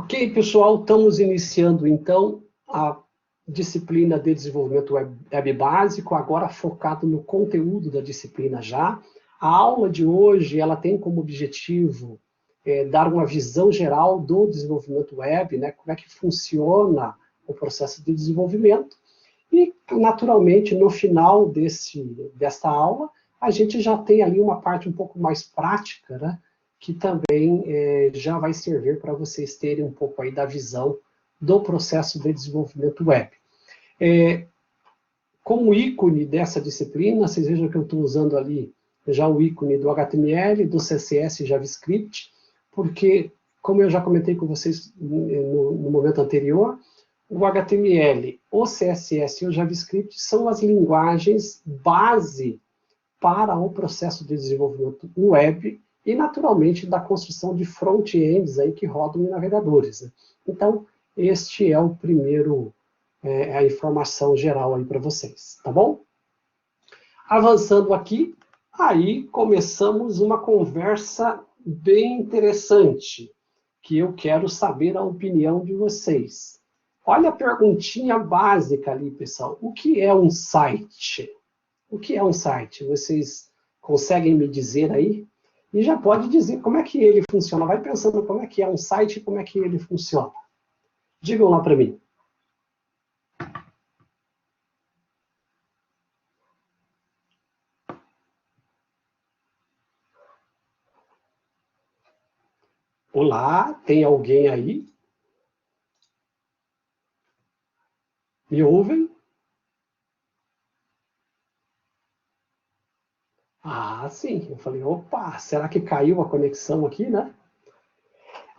Ok, pessoal, estamos iniciando então a disciplina de desenvolvimento web básico, agora focado no conteúdo da disciplina já. A aula de hoje, ela tem como objetivo dar uma visão geral do desenvolvimento web, né, como é que funciona o processo de desenvolvimento. E, naturalmente, no final desta aula, a gente já tem ali uma parte um pouco mais prática, né, que também já vai servir para vocês terem um pouco aí da visão do processo de desenvolvimento web. Como ícone dessa disciplina, vocês vejam que eu estou usando ali já o ícone do HTML, do CSS e JavaScript, porque, como eu já comentei com vocês no momento anterior, o HTML, o CSS e o JavaScript são as linguagens base para o processo de desenvolvimento web e, naturalmente, da construção de front-ends aí que rodam em navegadores, né? Então, este é o primeiro, a informação geral aí para vocês, tá bom? Avançando aqui, aí começamos uma conversa bem interessante, que eu quero saber a opinião de vocês. Olha a perguntinha básica ali, pessoal. O que é um site? O que é um site? Vocês conseguem me dizer aí? E já pode dizer como é que ele funciona. Vai pensando como é que é um site e como é que ele funciona. Digam lá para mim. Olá, tem alguém aí? Me ouvem? Ah, sim. Eu falei, opa, será que caiu a conexão aqui, né?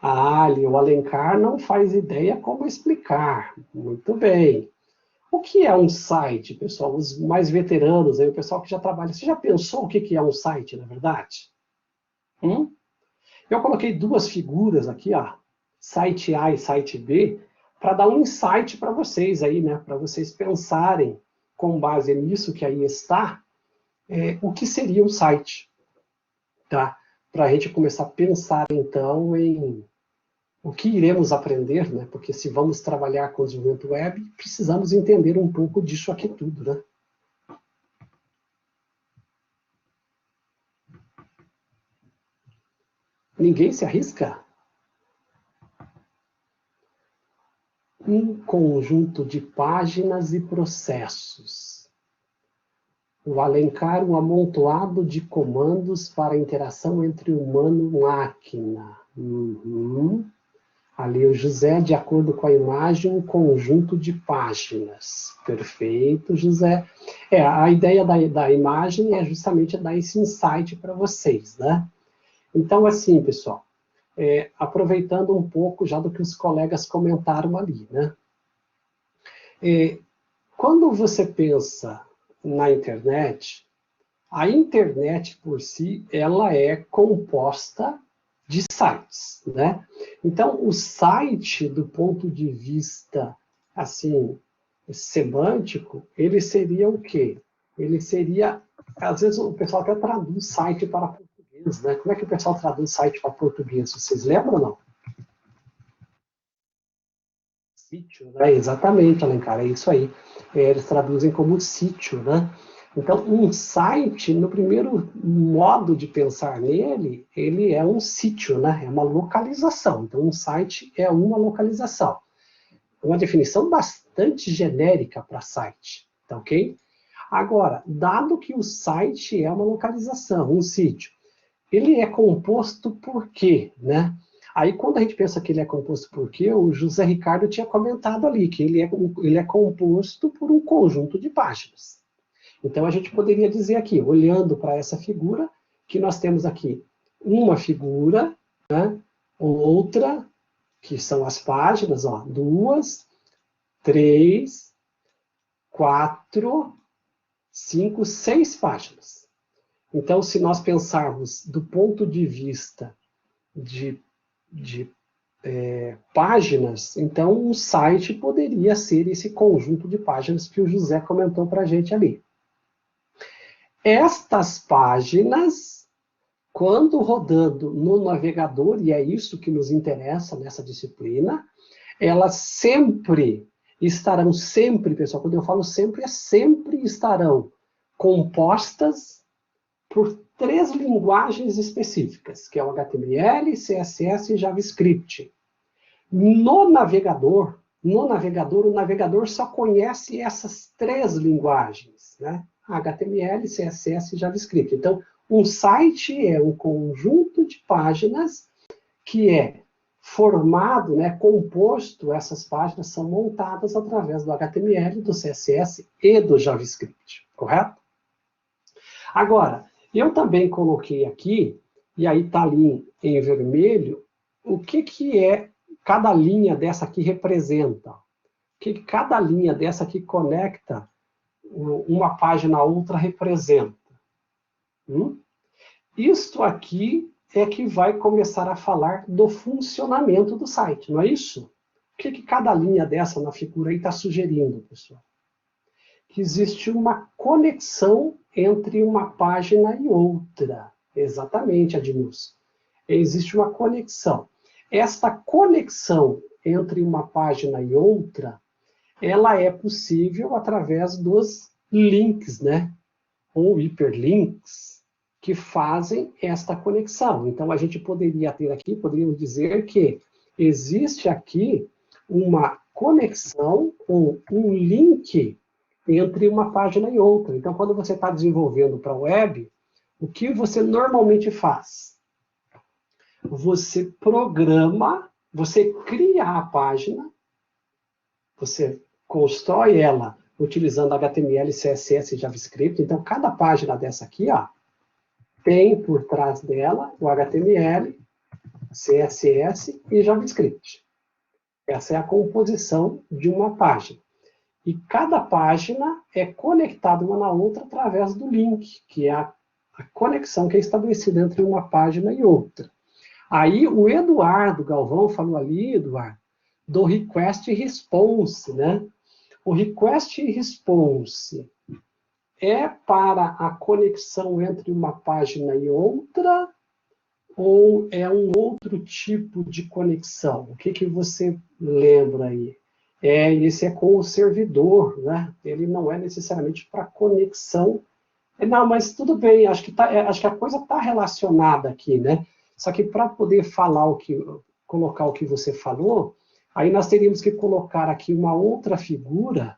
Ah, ali, o Alencar não faz ideia como explicar. Muito bem. O que é um site, pessoal? Os mais veteranos, aí, o pessoal que já trabalha. Você já pensou o que é um site, na verdade? Eu coloquei duas figuras aqui, ó, site A e site B, para dar um insight para vocês aí, né? Para vocês pensarem, com base nisso que aí está, o que seria um site, tá? Para a gente começar a pensar, então, em o que iremos aprender, né? Porque se vamos trabalhar com desenvolvimento web, precisamos entender um pouco disso aqui tudo, né? Ninguém se arrisca? Um conjunto de páginas e processos. O Alencar, um amontoado de comandos para a interação entre humano e máquina. Ali o José, de acordo com a imagem, um conjunto de páginas. Perfeito, José. A ideia da imagem é justamente dar esse insight para vocês, né? Então, assim, pessoal, aproveitando um pouco já do que os colegas comentaram ali, né? Quando você pensa na internet, a internet por si, ela é composta de sites, né? Então, o site, do ponto de vista, assim, semântico, ele seria o quê? Ele seria, às vezes o pessoal até traduz site para português, né? Como é que o pessoal traduz site para português? Vocês lembram ou não? Sítio, né? Exatamente, Alencar, é isso aí. Eles traduzem como sítio, né? Então, um site, no primeiro modo de pensar nele, ele é um sítio, né? É uma localização. Então, um site é uma localização. Uma definição bastante genérica para site, tá ok? Agora, dado que o site é uma localização, um sítio, ele é composto por quê, né? Aí, quando a gente pensa que ele é composto por quê, o José Ricardo tinha comentado ali que ele é composto por um conjunto de páginas. Então, a gente poderia dizer aqui, olhando para essa figura, que nós temos aqui uma figura, né? Outra, que são as páginas, ó, 2, 3, 4, 5, 6 páginas. Então, se nós pensarmos do ponto de vista de páginas, então um site poderia ser esse conjunto de páginas que o José comentou para a gente ali. Estas páginas quando rodando no navegador, e é isso que nos interessa nessa disciplina, elas sempre estarão, pessoal, quando eu falo sempre, é sempre estarão compostas por 3 linguagens específicas, que é o HTML, CSS e JavaScript. No navegador, o navegador só conhece essas 3 linguagens, né? HTML, CSS e JavaScript. Então, um site é um conjunto de páginas que é formado, né, composto, essas páginas são montadas através do HTML, do CSS e do JavaScript, correto? Agora, eu também coloquei aqui, e aí está ali em vermelho, o que é cada linha dessa aqui representa. O que cada linha dessa aqui conecta uma página a outra representa. Isto aqui é que vai começar a falar do funcionamento do site, não é isso? O que cada linha dessa na figura aí está sugerindo, pessoal? Que existe uma conexão entre uma página e outra. Exatamente, Adnilson. Existe uma conexão. Esta conexão entre uma página e outra, ela é possível através dos links, né? Ou hiperlinks, que fazem esta conexão. Então, a gente poderia ter aqui, poderíamos dizer que existe aqui uma conexão ou um link entre uma página e outra. Então, quando você está desenvolvendo para a web, o que você normalmente faz? Você programa, você cria a página, você constrói ela utilizando HTML, CSS e JavaScript. Então, cada página dessa aqui, ó, tem por trás dela o HTML, CSS e JavaScript. Essa é a composição de uma página. E cada página é conectada uma na outra através do link, que é a conexão que é estabelecida entre uma página e outra. Aí o Eduardo Galvão falou ali, Eduardo, do request response, né? O request response é para a conexão entre uma página e outra, ou é um outro tipo de conexão? O que você lembra aí? Esse é com o servidor, né? Ele não é necessariamente para conexão. Não, mas tudo bem, acho que a coisa está relacionada aqui, né? Só que para poder colocar o que você falou, aí nós teríamos que colocar aqui uma outra figura,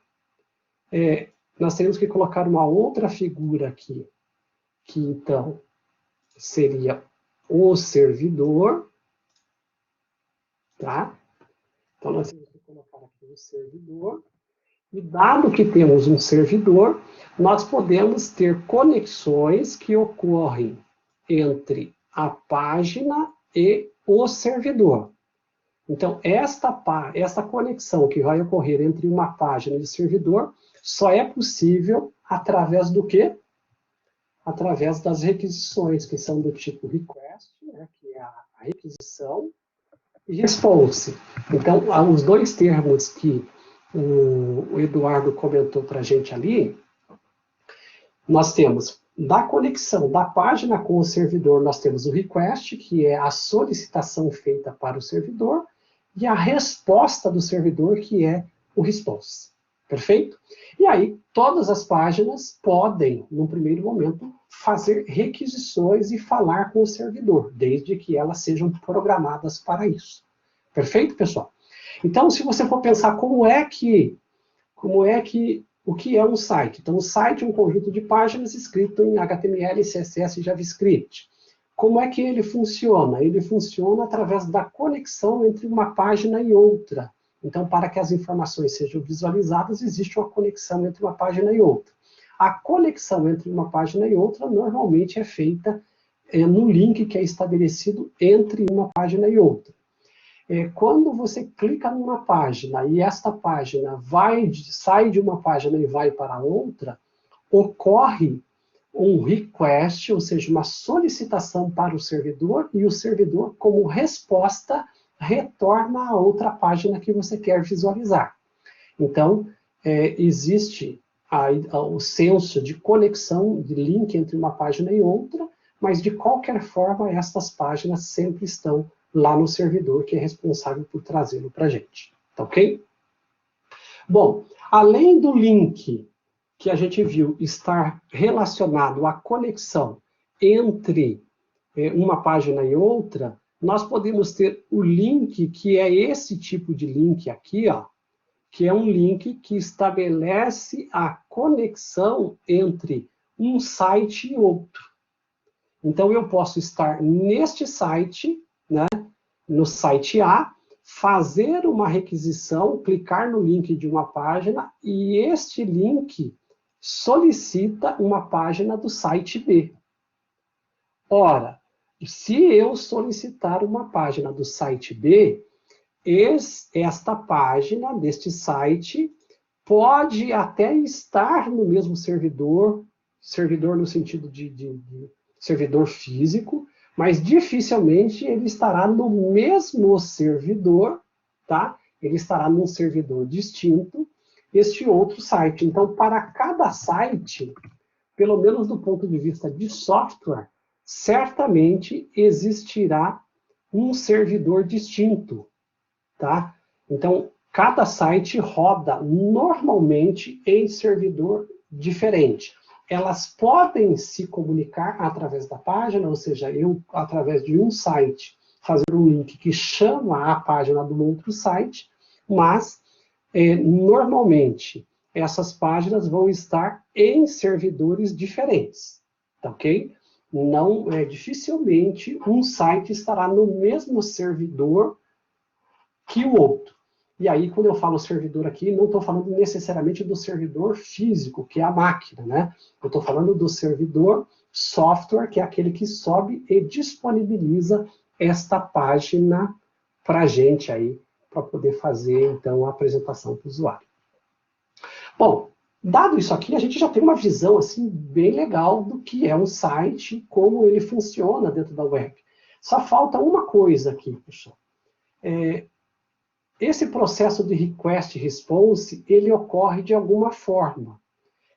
nós teríamos que colocar uma outra figura aqui, que então seria o servidor, tá? Então nós temos que colocar aqui o servidor, e dado que temos um servidor, nós podemos ter conexões que ocorrem entre a página e o servidor. Então, esta conexão que vai ocorrer entre uma página e o servidor só é possível através do quê? Através das requisições, que são do tipo request, né, que é a requisição, e response. Então, os dois termos que o Eduardo comentou para a gente ali, nós temos da conexão da página com o servidor, nós temos o request, que é a solicitação feita para o servidor, e a resposta do servidor, que é o response. Perfeito? E aí, todas as páginas podem, num primeiro momento, fazer requisições e falar com o servidor, desde que elas sejam programadas para isso. Perfeito, pessoal? Então, se você for pensar o que é um site? Então, o site é um conjunto de páginas escrito em HTML, CSS e JavaScript. Como é que ele funciona? Ele funciona através da conexão entre uma página e outra. Então, para que as informações sejam visualizadas, existe uma conexão entre uma página e outra. A conexão entre uma página e outra normalmente é feita no link que é estabelecido entre uma página e outra. Quando você clica numa página e esta página sai de uma página e vai para outra, ocorre um request, ou seja, uma solicitação para o servidor, e o servidor, como resposta, retorna a outra página que você quer visualizar. Então, existe o senso de conexão, de link entre uma página e outra, mas de qualquer forma, estas páginas sempre estão lá no servidor que é responsável por trazê-lo para a gente. Tá ok? Bom, além do link que a gente viu estar relacionado à conexão entre uma página e outra, nós podemos ter o link que é esse tipo de link aqui, ó, que é um link que estabelece a conexão entre um site e outro. Então, eu posso estar neste site, né, no site A, fazer uma requisição, clicar no link de uma página, e este link solicita uma página do site B. Ora, se eu solicitar uma página do site B, esta página deste site pode até estar no mesmo servidor, servidor no sentido de servidor físico, mas dificilmente ele estará no mesmo servidor, tá? Ele estará num servidor distinto, este outro site. Então, para cada site, pelo menos do ponto de vista de software, certamente existirá um servidor distinto, tá? Então, cada site roda normalmente em servidor diferente. Elas podem se comunicar através da página, ou seja, eu, através de um site, fazer um link que chama a página do outro site, mas, normalmente, essas páginas vão estar em servidores diferentes, tá ok? Não, dificilmente um site estará no mesmo servidor que o outro. E aí, quando eu falo servidor aqui, não estou falando necessariamente do servidor físico, que é a máquina, né? Eu estou falando do servidor software, que é aquele que sobe e disponibiliza esta página para a gente aí, para poder fazer, então, a apresentação para o usuário. Bom, dado isso aqui, a gente já tem uma visão, assim, bem legal do que é um site e como ele funciona dentro da web. Só falta uma coisa aqui, pessoal. Esse processo de request response, ele ocorre de alguma forma.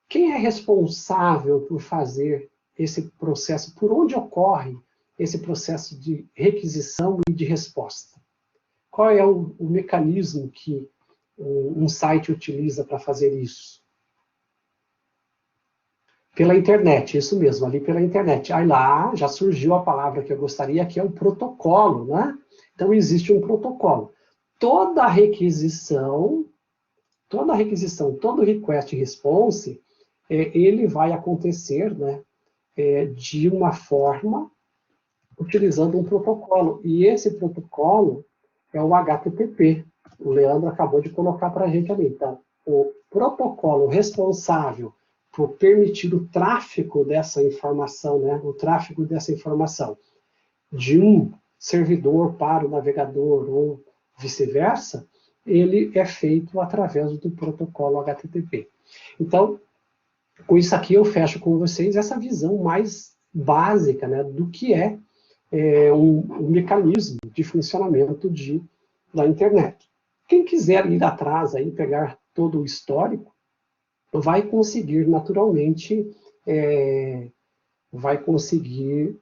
Quem é responsável por fazer esse processo? Por onde ocorre esse processo de requisição e de resposta? Qual é o mecanismo que um site utiliza para fazer isso? Pela internet, isso mesmo, ali pela internet. Aí lá já surgiu a palavra que eu gostaria, que é o protocolo, né? Então existe um protocolo. Toda requisição, todo request response, ele vai acontecer, né, de uma forma utilizando um protocolo. E esse protocolo é o HTTP. O Leandro acabou de colocar para a gente ali. Então, o protocolo responsável por permitir o tráfego dessa informação, né, o tráfego dessa informação de um servidor para o navegador ou vice-versa, ele é feito através do protocolo HTTP. Então, com isso aqui eu fecho com vocês essa visão mais básica, né, do que é um mecanismo de funcionamento da internet. Quem quiser ir atrás aí, pegar todo o histórico, vai conseguir naturalmente, vai conseguir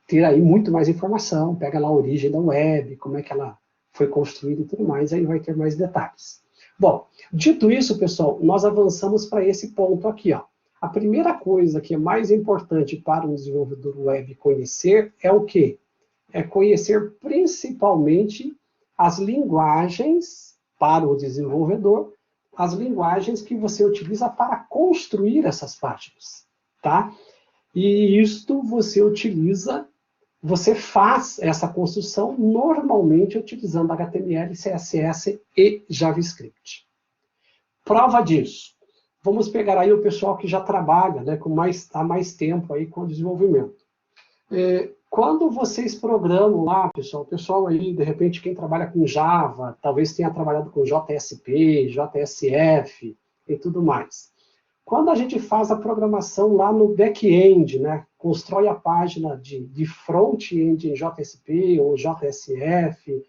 ter aí muito mais informação, pega lá a origem da web, como é que ela foi construída e tudo mais, aí vai ter mais detalhes. Bom, dito isso, pessoal, nós avançamos para esse ponto aqui, ó. A primeira coisa que é mais importante para um desenvolvedor web conhecer é o quê? É conhecer principalmente as linguagens para o desenvolvedor, as linguagens que você utiliza para construir essas páginas, tá? E isto você utiliza, você faz essa construção normalmente utilizando HTML, CSS e JavaScript. Prova disso. Vamos pegar aí o pessoal que já trabalha, né, há mais tempo aí com o desenvolvimento. Quando vocês programam lá, pessoal, o pessoal aí, de repente, quem trabalha com Java, talvez tenha trabalhado com JSP, JSF e tudo mais. Quando a gente faz a programação lá no back-end, né, constrói a página de front-end em JSP ou JSF,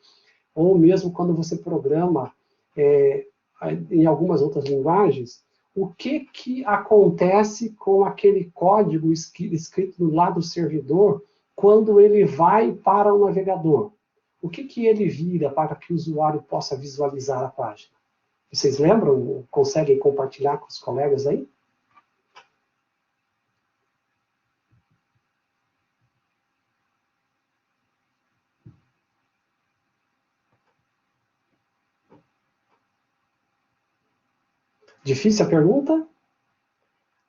ou mesmo quando você programa em algumas outras linguagens, o que acontece com aquele código escrito do lado do servidor quando ele vai para o navegador? O que ele vira para que o usuário possa visualizar a página? Vocês lembram? Conseguem compartilhar com os colegas aí? Difícil a pergunta?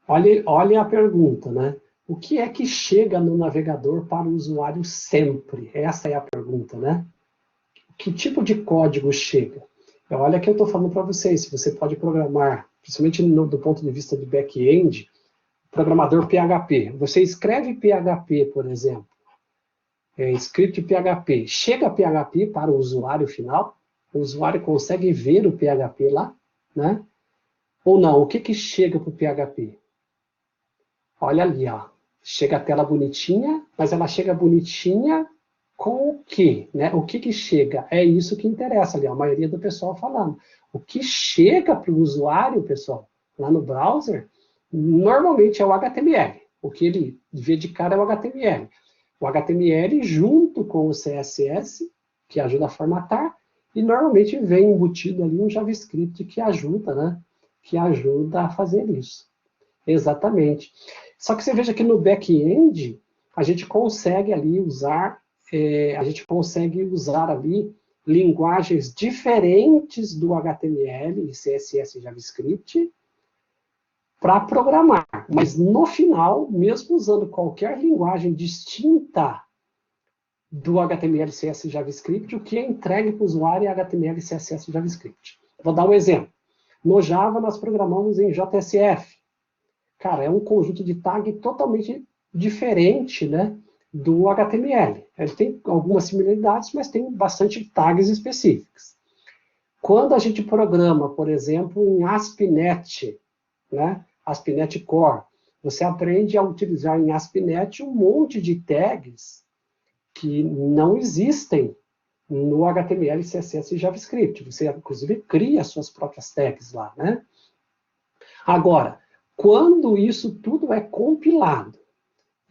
Olha a pergunta, né? O que é que chega no navegador para o usuário sempre? Essa é a pergunta, né? Que tipo de código chega? Olha que eu estou falando para vocês, você pode programar, principalmente do ponto de vista de back-end, programador PHP. Você escreve PHP, por exemplo, script PHP. Chega PHP para o usuário final? O usuário consegue ver o PHP lá? Né? Ou não? O que chega para o PHP? Olha ali, ó. Chega a tela bonitinha, mas ela chega bonitinha com o quê? Né? O que chega? É isso que interessa ali, ó, a maioria do pessoal falando. O que chega para o usuário, pessoal, lá no browser, normalmente é o HTML. O que ele vê de cara é o HTML. O HTML junto com o CSS, que ajuda a formatar, e normalmente vem embutido ali um JavaScript que ajuda, né? Que ajuda a fazer isso. Exatamente. Só que você veja que no back-end, a gente consegue ali usar, ali linguagens diferentes do HTML, CSS e JavaScript para programar. Mas no final, mesmo usando qualquer linguagem distinta do HTML, CSS e JavaScript, o que é entregue para o usuário é HTML, CSS e JavaScript. Vou dar um exemplo. No Java, nós programamos em JSF. Cara, é um conjunto de tag totalmente diferente, né, do HTML. Ele tem algumas similaridades, mas tem bastante tags específicas. Quando a gente programa, por exemplo, em ASP.NET, né, ASP.NET Core, você aprende a utilizar em ASP.NET um monte de tags que não existem no HTML, CSS e JavaScript. Você, inclusive, cria suas próprias tags lá, né? Agora, quando isso tudo é compilado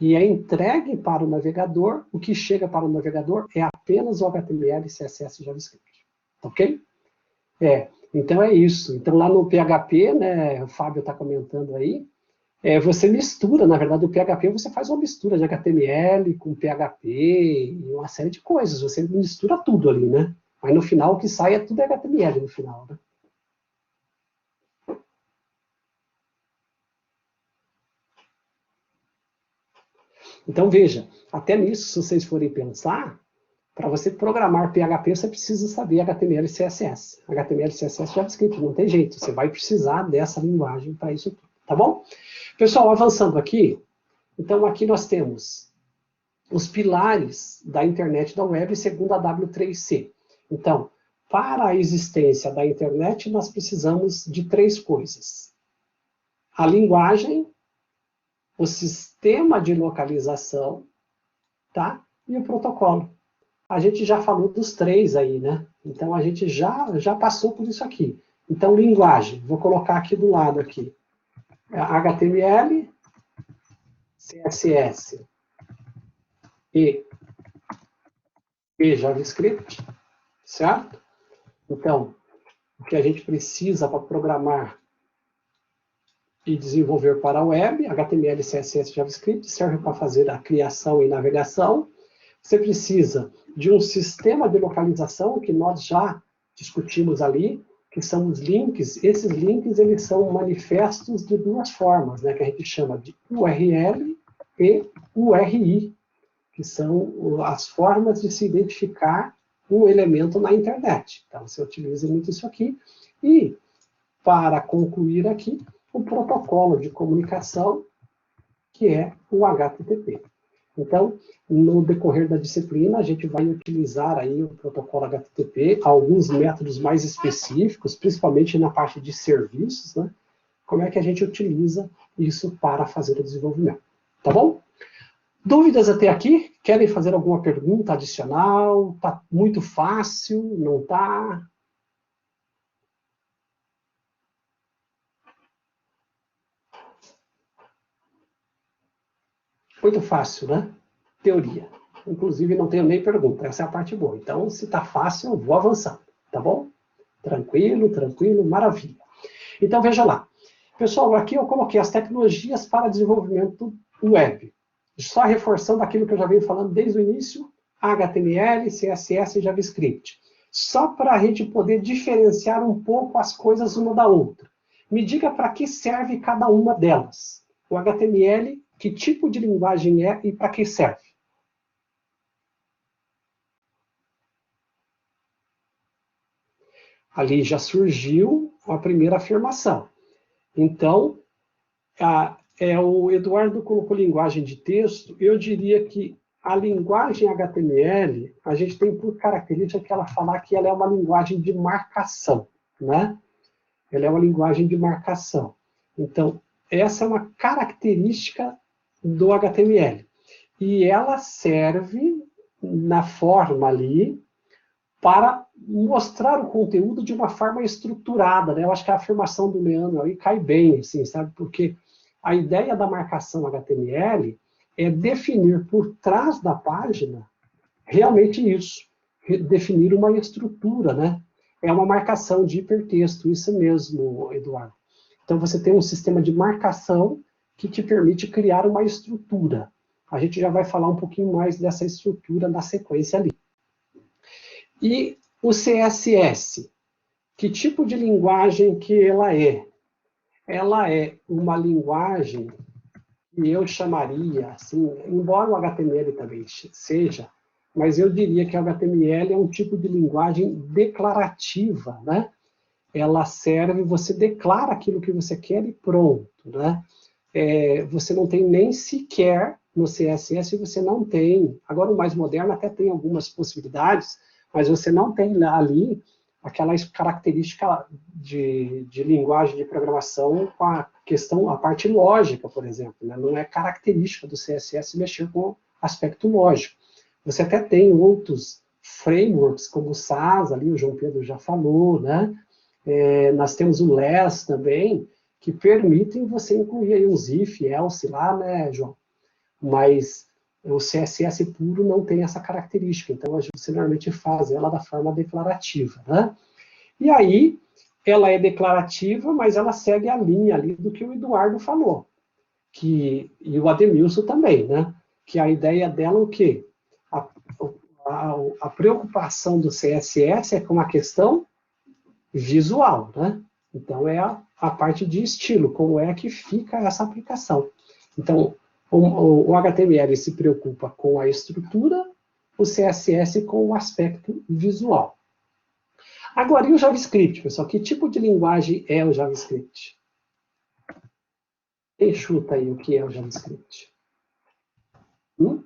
e é entregue para o navegador, o que chega para o navegador é apenas o HTML, CSS e JavaScript. Ok? Então é isso. Então lá no PHP, né, o Fábio está comentando aí, você mistura, na verdade, o PHP você faz uma mistura de HTML com PHP e uma série de coisas. Você mistura tudo ali, né? Mas no final o que sai é tudo HTML no final, né? Então veja, até nisso, se vocês forem pensar, para você programar PHP, você precisa saber HTML e CSS. HTML, CSS, JavaScript, não tem jeito. Você vai precisar dessa linguagem para isso tudo, tá bom? Pessoal, avançando aqui, então aqui nós temos os pilares da internet da web segundo a W3C. Então, para a existência da internet, nós precisamos de 3 coisas. A linguagem, o sistema de localização, tá? E o protocolo. A gente já falou dos 3 aí, né? Então, a gente já passou por isso aqui. Então, linguagem, vou colocar aqui do lado aqui. HTML, CSS e JavaScript, certo? Então, o que a gente precisa para programar e desenvolver para a web, HTML, CSS e JavaScript, serve para fazer a criação e navegação. Você precisa de um sistema de localização, que nós já discutimos ali, que são os links. Esses links eles são manifestos de 2 formas, né, que a gente chama de URL e URI, que são as formas de se identificar um elemento na internet. Então, você utiliza muito isso aqui. E, para concluir aqui, o protocolo de comunicação, que é o HTTP. Então, no decorrer da disciplina, a gente vai utilizar aí o protocolo HTTP, alguns métodos mais específicos, principalmente na parte de serviços, né? Como é que a gente utiliza isso para fazer o desenvolvimento. Tá bom? Dúvidas até aqui? Querem fazer alguma pergunta adicional? Tá muito fácil? Não tá? Muito fácil, né? Teoria. Inclusive, não tenho nem pergunta, essa é a parte boa. Então, se está fácil, eu vou avançando, tá bom? Tranquilo, tranquilo, maravilha. Então, veja lá. Pessoal, aqui eu coloquei as tecnologias para desenvolvimento web. Só reforçando aquilo que eu já venho falando desde o início, HTML, CSS e JavaScript. Só para a gente poder diferenciar um pouco as coisas uma da outra. Me diga para que serve cada uma delas. O HTML, que tipo de linguagem é e para que serve? Ali já surgiu a primeira afirmação. Então, o Eduardo colocou linguagem de texto, eu diria que a linguagem HTML, a gente tem por característica que ela falar que ela é uma linguagem de marcação, né? Ela é uma linguagem de marcação. Então, essa é uma característica do HTML. E ela serve na forma ali para mostrar o conteúdo de uma forma estruturada, né? Eu acho que a afirmação do Leandro aí cai bem, assim, sabe? Porque a ideia da marcação HTML é definir por trás da página realmente isso, definir uma estrutura, né? É uma marcação de hipertexto, isso mesmo, Eduardo. Então você tem um sistema de marcação que te permite criar uma estrutura. A gente já vai falar um pouquinho mais dessa estrutura na sequência ali. E o CSS, que tipo de linguagem que ela é? Ela é uma linguagem que eu chamaria, assim, embora o HTML também seja, mas eu diria que o HTML é um tipo de linguagem declarativa, né? Ela serve, você declara aquilo que você quer e pronto, né? Você não tem nem sequer no CSS, você não tem, agora o mais moderno até tem algumas possibilidades, mas você não tem ali aquela característica de linguagem de programação com a questão, a parte lógica, por exemplo, né? Não é característica do CSS mexer com o aspecto lógico. Você até tem outros frameworks, como o SAS, ali o João Pedro já falou, né? Nós temos o LESS também, que permitem você incluir aí uns if, else lá, né, João? Mas o CSS puro não tem essa característica, então você normalmente faz ela da forma declarativa, né? E aí, ela é declarativa, mas ela segue a linha ali do que o Eduardo falou, e o Ademilson também, né? Que a ideia dela é o quê? A, a preocupação do CSS é com a questão visual, né? Então, é a parte de estilo, como é que fica essa aplicação. Então, o HTML se preocupa com a estrutura, o CSS com o aspecto visual. Agora, e o JavaScript, pessoal? Que tipo de linguagem é o JavaScript? Quem chuta aí o que é o JavaScript? Hum?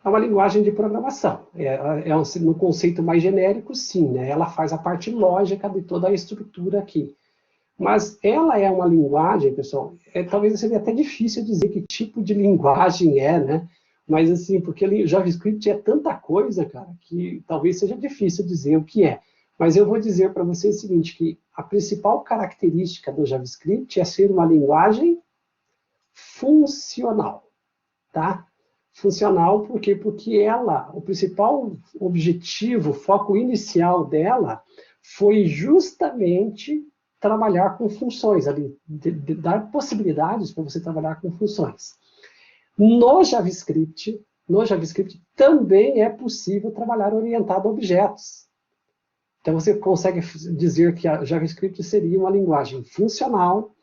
É uma linguagem de programação. No conceito mais genérico, sim, né? Ela faz a parte lógica de toda a estrutura aqui. Mas ela é uma linguagem, pessoal, talvez seja até difícil dizer que tipo de linguagem é, né? Mas assim, porque o JavaScript é tanta coisa, cara, que talvez seja difícil dizer o que é. Mas eu vou dizer para vocês o seguinte, que a principal característica do JavaScript é ser uma linguagem funcional, tá? Funcional por quê? Porque ela, o principal objetivo, foco inicial dela foi justamente trabalhar com funções, ali, de dar possibilidades para você trabalhar com funções. No JavaScript também é possível trabalhar orientado a objetos. Então você consegue dizer que a JavaScript seria uma linguagem funcional,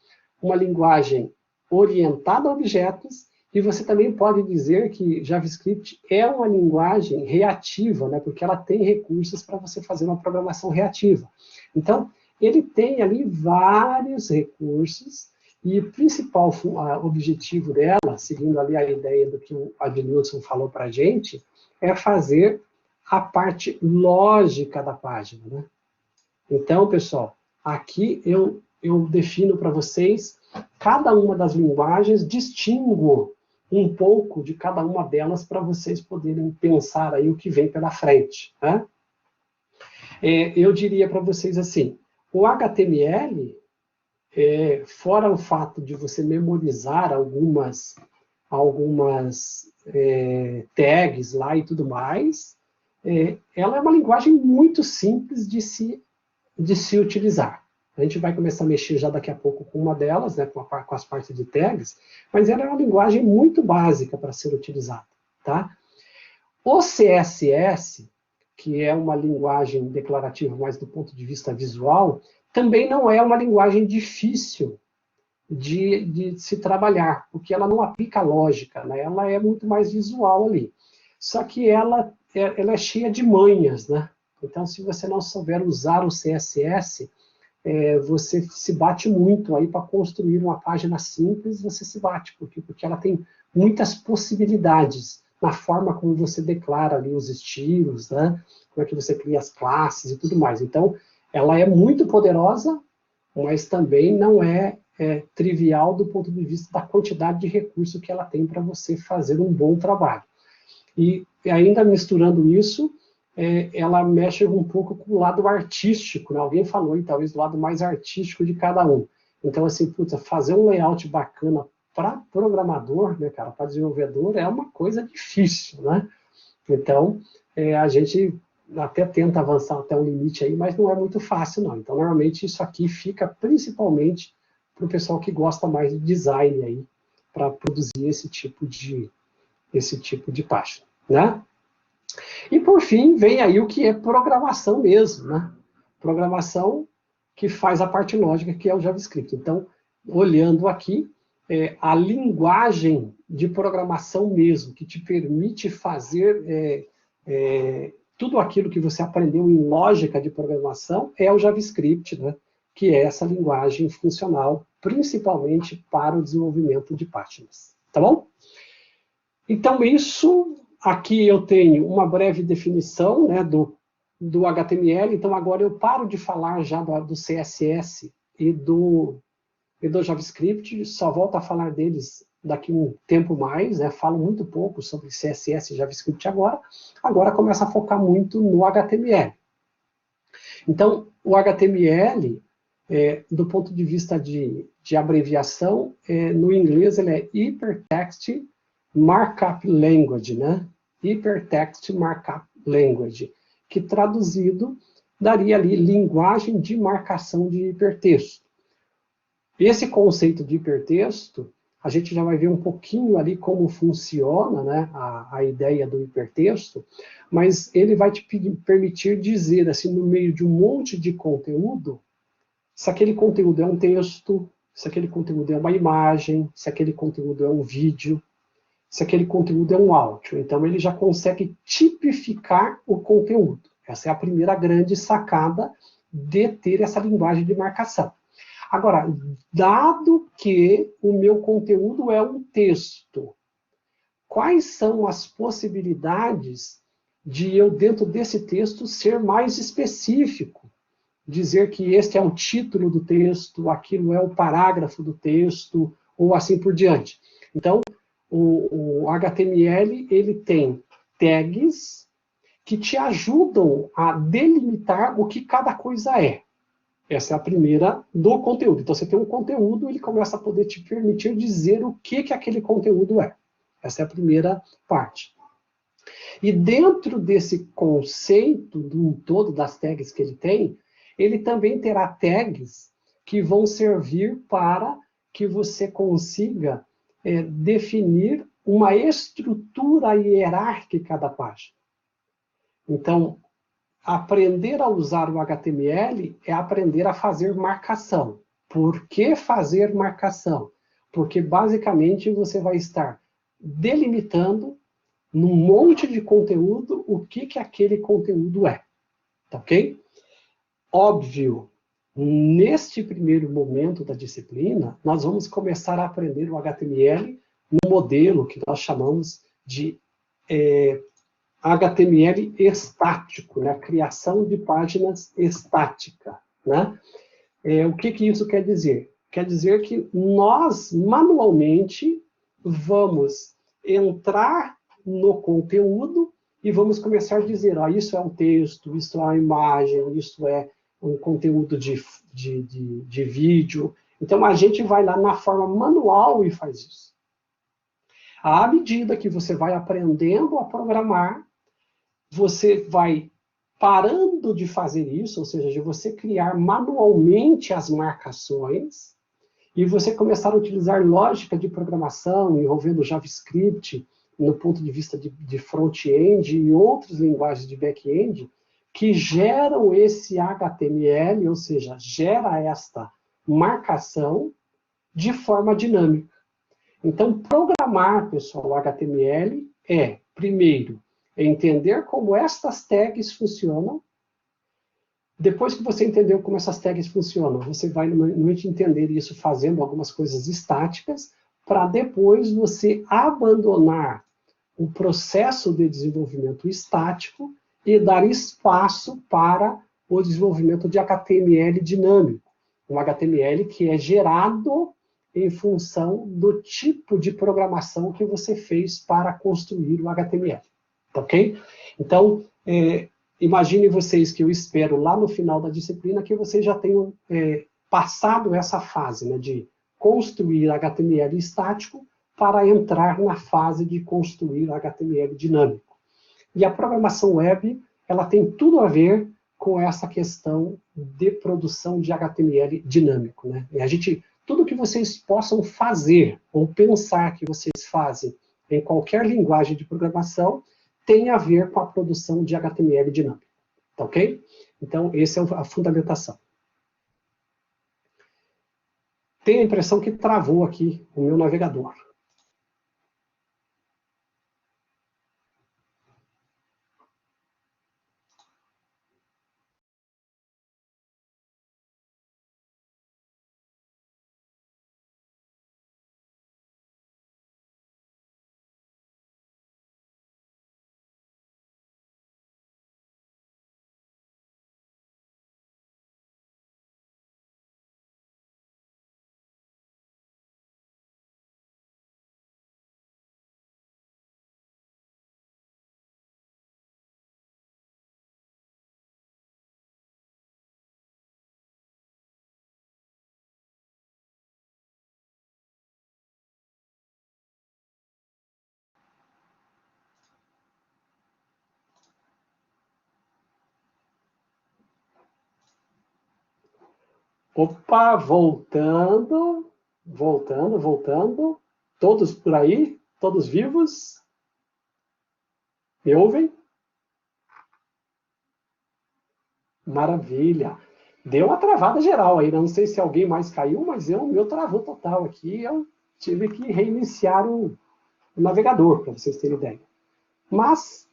uma linguagem orientada a objetos, e você também pode dizer que JavaScript é uma linguagem reativa, né, porque ela tem recursos para você fazer uma programação reativa. Então, ele tem ali vários recursos, e o principal objetivo dela, seguindo ali a ideia do que o Adnilson falou para a gente, é fazer a parte lógica da página, né? Então, pessoal, aqui eu defino para vocês cada uma das linguagens, distingo um pouco de cada uma delas para vocês poderem pensar aí o que vem pela frente, né? Eu diria para vocês assim, o HTML fora o fato de você memorizar algumas tags lá e tudo mais, ela é uma linguagem muito simples de se utilizar. A gente vai começar a mexer já daqui a pouco com uma delas, né, com as partes de tags, mas ela é uma linguagem muito básica para ser utilizada. Tá? O CSS, que é uma linguagem declarativa, mas do ponto de vista visual, também não é uma linguagem difícil de se trabalhar, porque ela não aplica lógica, né? Ela é muito mais visual ali. Só que ela é cheia de manhas, né? Então, se você não souber usar o CSS, você se bate muito aí para construir uma página simples, você se bate, porque ela tem muitas possibilidades na forma como você declara ali os estilos, né? Como é que você cria as classes e tudo mais. Então, ela é muito poderosa, mas também não é trivial do ponto de vista da quantidade de recurso que ela tem para você fazer um bom trabalho. E ainda misturando isso, ela mexe um pouco com o lado artístico, né? Alguém falou aí, talvez, do lado mais artístico de cada um. Então, assim, fazer um layout bacana para programador, né, cara, para desenvolvedor, é uma coisa difícil, né? Então, a gente até tenta avançar até um limite aí, mas não é muito fácil, não. Então, normalmente, isso aqui fica principalmente para o pessoal que gosta mais de design aí, para produzir esse tipo de página, né? E, por fim, vem aí o que é programação mesmo, né? Programação que faz a parte lógica, que é o JavaScript. Então, olhando aqui, a linguagem de programação mesmo, que te permite fazer tudo aquilo que você aprendeu em lógica de programação, é o JavaScript, né? Que é essa linguagem funcional, principalmente para o desenvolvimento de páginas. Tá bom? Então, isso, aqui eu tenho uma breve definição, né, do HTML. Então, agora eu paro de falar já do CSS e do JavaScript, só volto a falar deles daqui um tempo mais, né? Falo muito pouco sobre CSS e JavaScript agora começa a focar muito no HTML. Então, o HTML, do ponto de vista de abreviação, no inglês ele é Hypertext Markup Language, né? Hypertext Markup Language, que traduzido daria ali linguagem de marcação de hipertexto. Esse conceito de hipertexto, a gente já vai ver um pouquinho ali como funciona, né, a ideia do hipertexto, mas ele vai te permitir dizer, assim, no meio de um monte de conteúdo, se aquele conteúdo é um texto, se aquele conteúdo é uma imagem, se aquele conteúdo é um vídeo, se aquele conteúdo é um áudio. Então, ele já consegue tipificar o conteúdo. Essa é a primeira grande sacada de ter essa linguagem de marcação. Agora, dado que o meu conteúdo é um texto, quais são as possibilidades de eu, dentro desse texto, ser mais específico? Dizer que este é o título do texto, aquilo é o parágrafo do texto, ou assim por diante. Então, o HTML, ele tem tags que te ajudam a delimitar o que cada coisa é. Essa é a primeira do conteúdo. Então, você tem um conteúdo, ele começa a poder te permitir dizer o que aquele conteúdo é. Essa é a primeira parte. E dentro desse conceito do todo das tags que ele também terá tags que vão servir para que você consiga definir uma estrutura hierárquica da página. Então, aprender a usar o HTML é aprender a fazer marcação. Por que fazer marcação? Porque, basicamente, você vai estar delimitando num monte de conteúdo o que aquele conteúdo é. Tá ok? Óbvio, neste primeiro momento da disciplina, nós vamos começar a aprender o HTML no modelo que nós chamamos de HTML estático, né? Criação de páginas estática. Né? O que isso quer dizer? Quer dizer que nós, manualmente, vamos entrar no conteúdo e vamos começar a dizer, isso é um texto, isso é uma imagem, isso é um conteúdo de vídeo, Então, a gente vai lá na forma manual e faz isso. À medida que você vai aprendendo a programar, você vai parando de fazer isso, ou seja, de você criar manualmente as marcações, e você começar a utilizar lógica de programação envolvendo JavaScript, no ponto de vista de front-end e outras linguagens de back-end, que geram esse HTML, ou seja, gera esta marcação de forma dinâmica. Então, programar, pessoal, HTML é, primeiro, entender como estas tags funcionam. Depois que você entendeu como essas tags funcionam, você vai normalmente entender isso fazendo algumas coisas estáticas, para depois você abandonar o processo de desenvolvimento estático e dar espaço para o desenvolvimento de HTML dinâmico. Um HTML que é gerado em função do tipo de programação que você fez para construir o HTML. Ok? Então, imagine vocês que eu espero lá no final da disciplina que vocês já tenham passado essa fase, né, de construir HTML estático para entrar na fase de construir HTML dinâmico. E a programação web, ela tem tudo a ver com essa questão de produção de HTML dinâmico, né? Tudo que vocês possam fazer ou pensar que vocês fazem em qualquer linguagem de programação tem a ver com a produção de HTML dinâmico. Tá ok? Então, essa é a fundamentação. Tenho a impressão que travou aqui o meu navegador. Opa, voltando. Todos por aí? Todos vivos? Me ouvem? Maravilha. Deu uma travada geral aí, não sei se alguém mais caiu, mas o meu travou total aqui. Eu tive que reiniciar o navegador, para vocês terem ideia. Mas,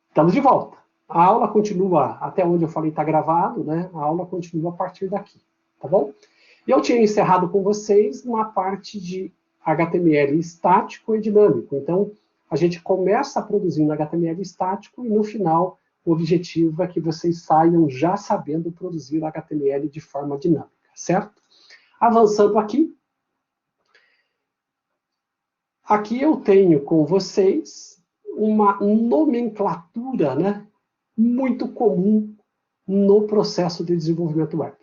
estamos de volta. A aula continua, até onde eu falei está gravado, né? A aula continua a partir daqui, tá bom? E eu tinha encerrado com vocês na parte de HTML estático e dinâmico. Então, a gente começa produzindo HTML estático e, no final, o objetivo é que vocês saiam já sabendo produzir HTML de forma dinâmica, certo? Avançando aqui. Aqui eu tenho com vocês uma nomenclatura, né, muito comum no processo de desenvolvimento web.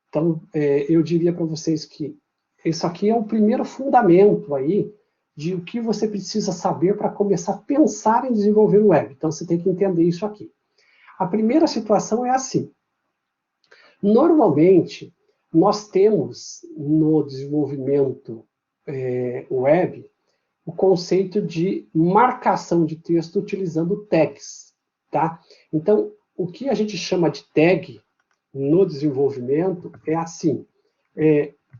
Então, eu diria para vocês que isso aqui é o primeiro fundamento aí de o que você precisa saber para começar a pensar em desenvolver o web. Então, você tem que entender isso aqui. A primeira situação é assim. Normalmente, nós temos no desenvolvimento web o conceito de marcação de texto utilizando tags. Tá? Então, o que a gente chama de tag no desenvolvimento é assim,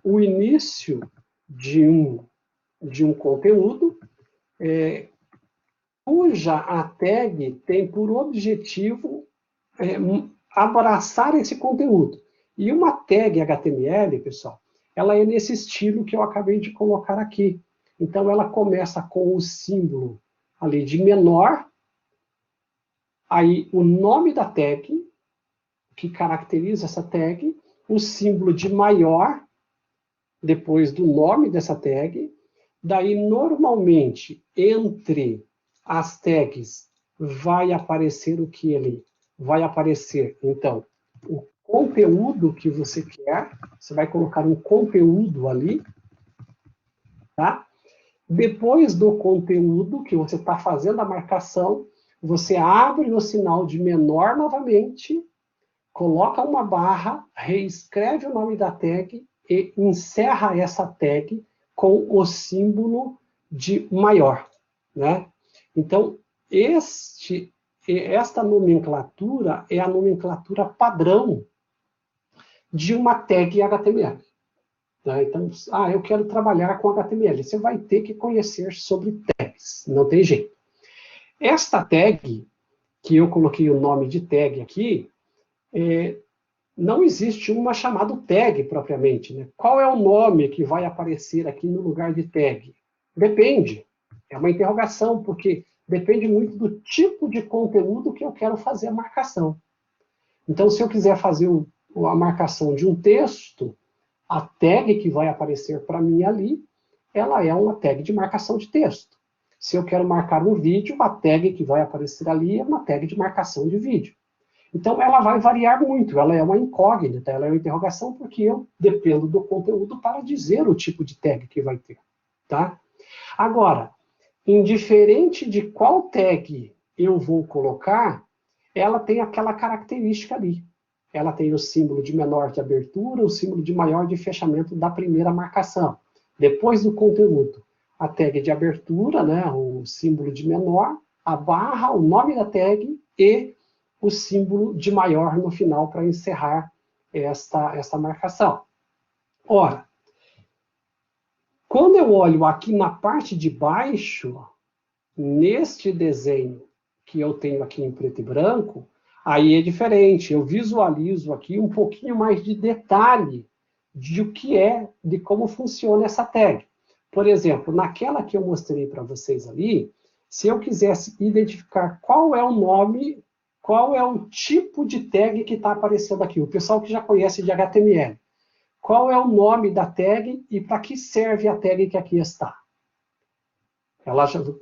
o início de um conteúdo, cuja a tag tem por objetivo abraçar esse conteúdo. E uma tag HTML, pessoal, ela é nesse estilo que eu acabei de colocar aqui. Então, ela começa com o símbolo ali de menor, aí o nome da tag, que caracteriza essa tag, o símbolo de maior, depois do nome dessa tag, daí normalmente entre as tags vai aparecer o que ele vai aparecer, então, o conteúdo que você quer, você vai colocar um conteúdo ali, tá? Depois do conteúdo que você está fazendo a marcação, você abre o sinal de menor novamente, coloca uma barra, reescreve o nome da tag e encerra essa tag com o símbolo de maior, né? Então, esta nomenclatura é a nomenclatura padrão de uma tag HTML. Né? Então, eu quero trabalhar com HTML. Você vai ter que conhecer sobre tags, não tem jeito. Esta tag, que eu coloquei o nome de tag aqui, não existe uma chamada tag propriamente. Né? Qual é o nome que vai aparecer aqui no lugar de tag? Depende. É uma interrogação, porque depende muito do tipo de conteúdo que eu quero fazer a marcação. Então, se eu quiser fazer a marcação de um texto, a tag que vai aparecer para mim ali, ela é uma tag de marcação de texto. Se eu quero marcar um vídeo, a tag que vai aparecer ali é uma tag de marcação de vídeo. Então, ela vai variar muito, ela é uma incógnita, ela é uma interrogação, porque eu dependo do conteúdo para dizer o tipo de tag que vai ter. Tá? Agora, indiferente de qual tag eu vou colocar, ela tem aquela característica ali. Ela tem o símbolo de menor de abertura, o símbolo de maior de fechamento da primeira marcação. Depois do conteúdo, a tag de abertura, né, o símbolo de menor, a barra, o nome da tag e o símbolo de maior no final para encerrar esta marcação. Ora, quando eu olho aqui na parte de baixo, neste desenho que eu tenho aqui em preto e branco, aí é diferente. Eu visualizo aqui um pouquinho mais de detalhe de como funciona essa tag. Por exemplo, naquela que eu mostrei para vocês ali, se eu quisesse identificar qual é o nome, qual é o tipo de tag que está aparecendo aqui, o pessoal que já conhece de HTML, qual é o nome da tag e para que serve a tag que aqui está.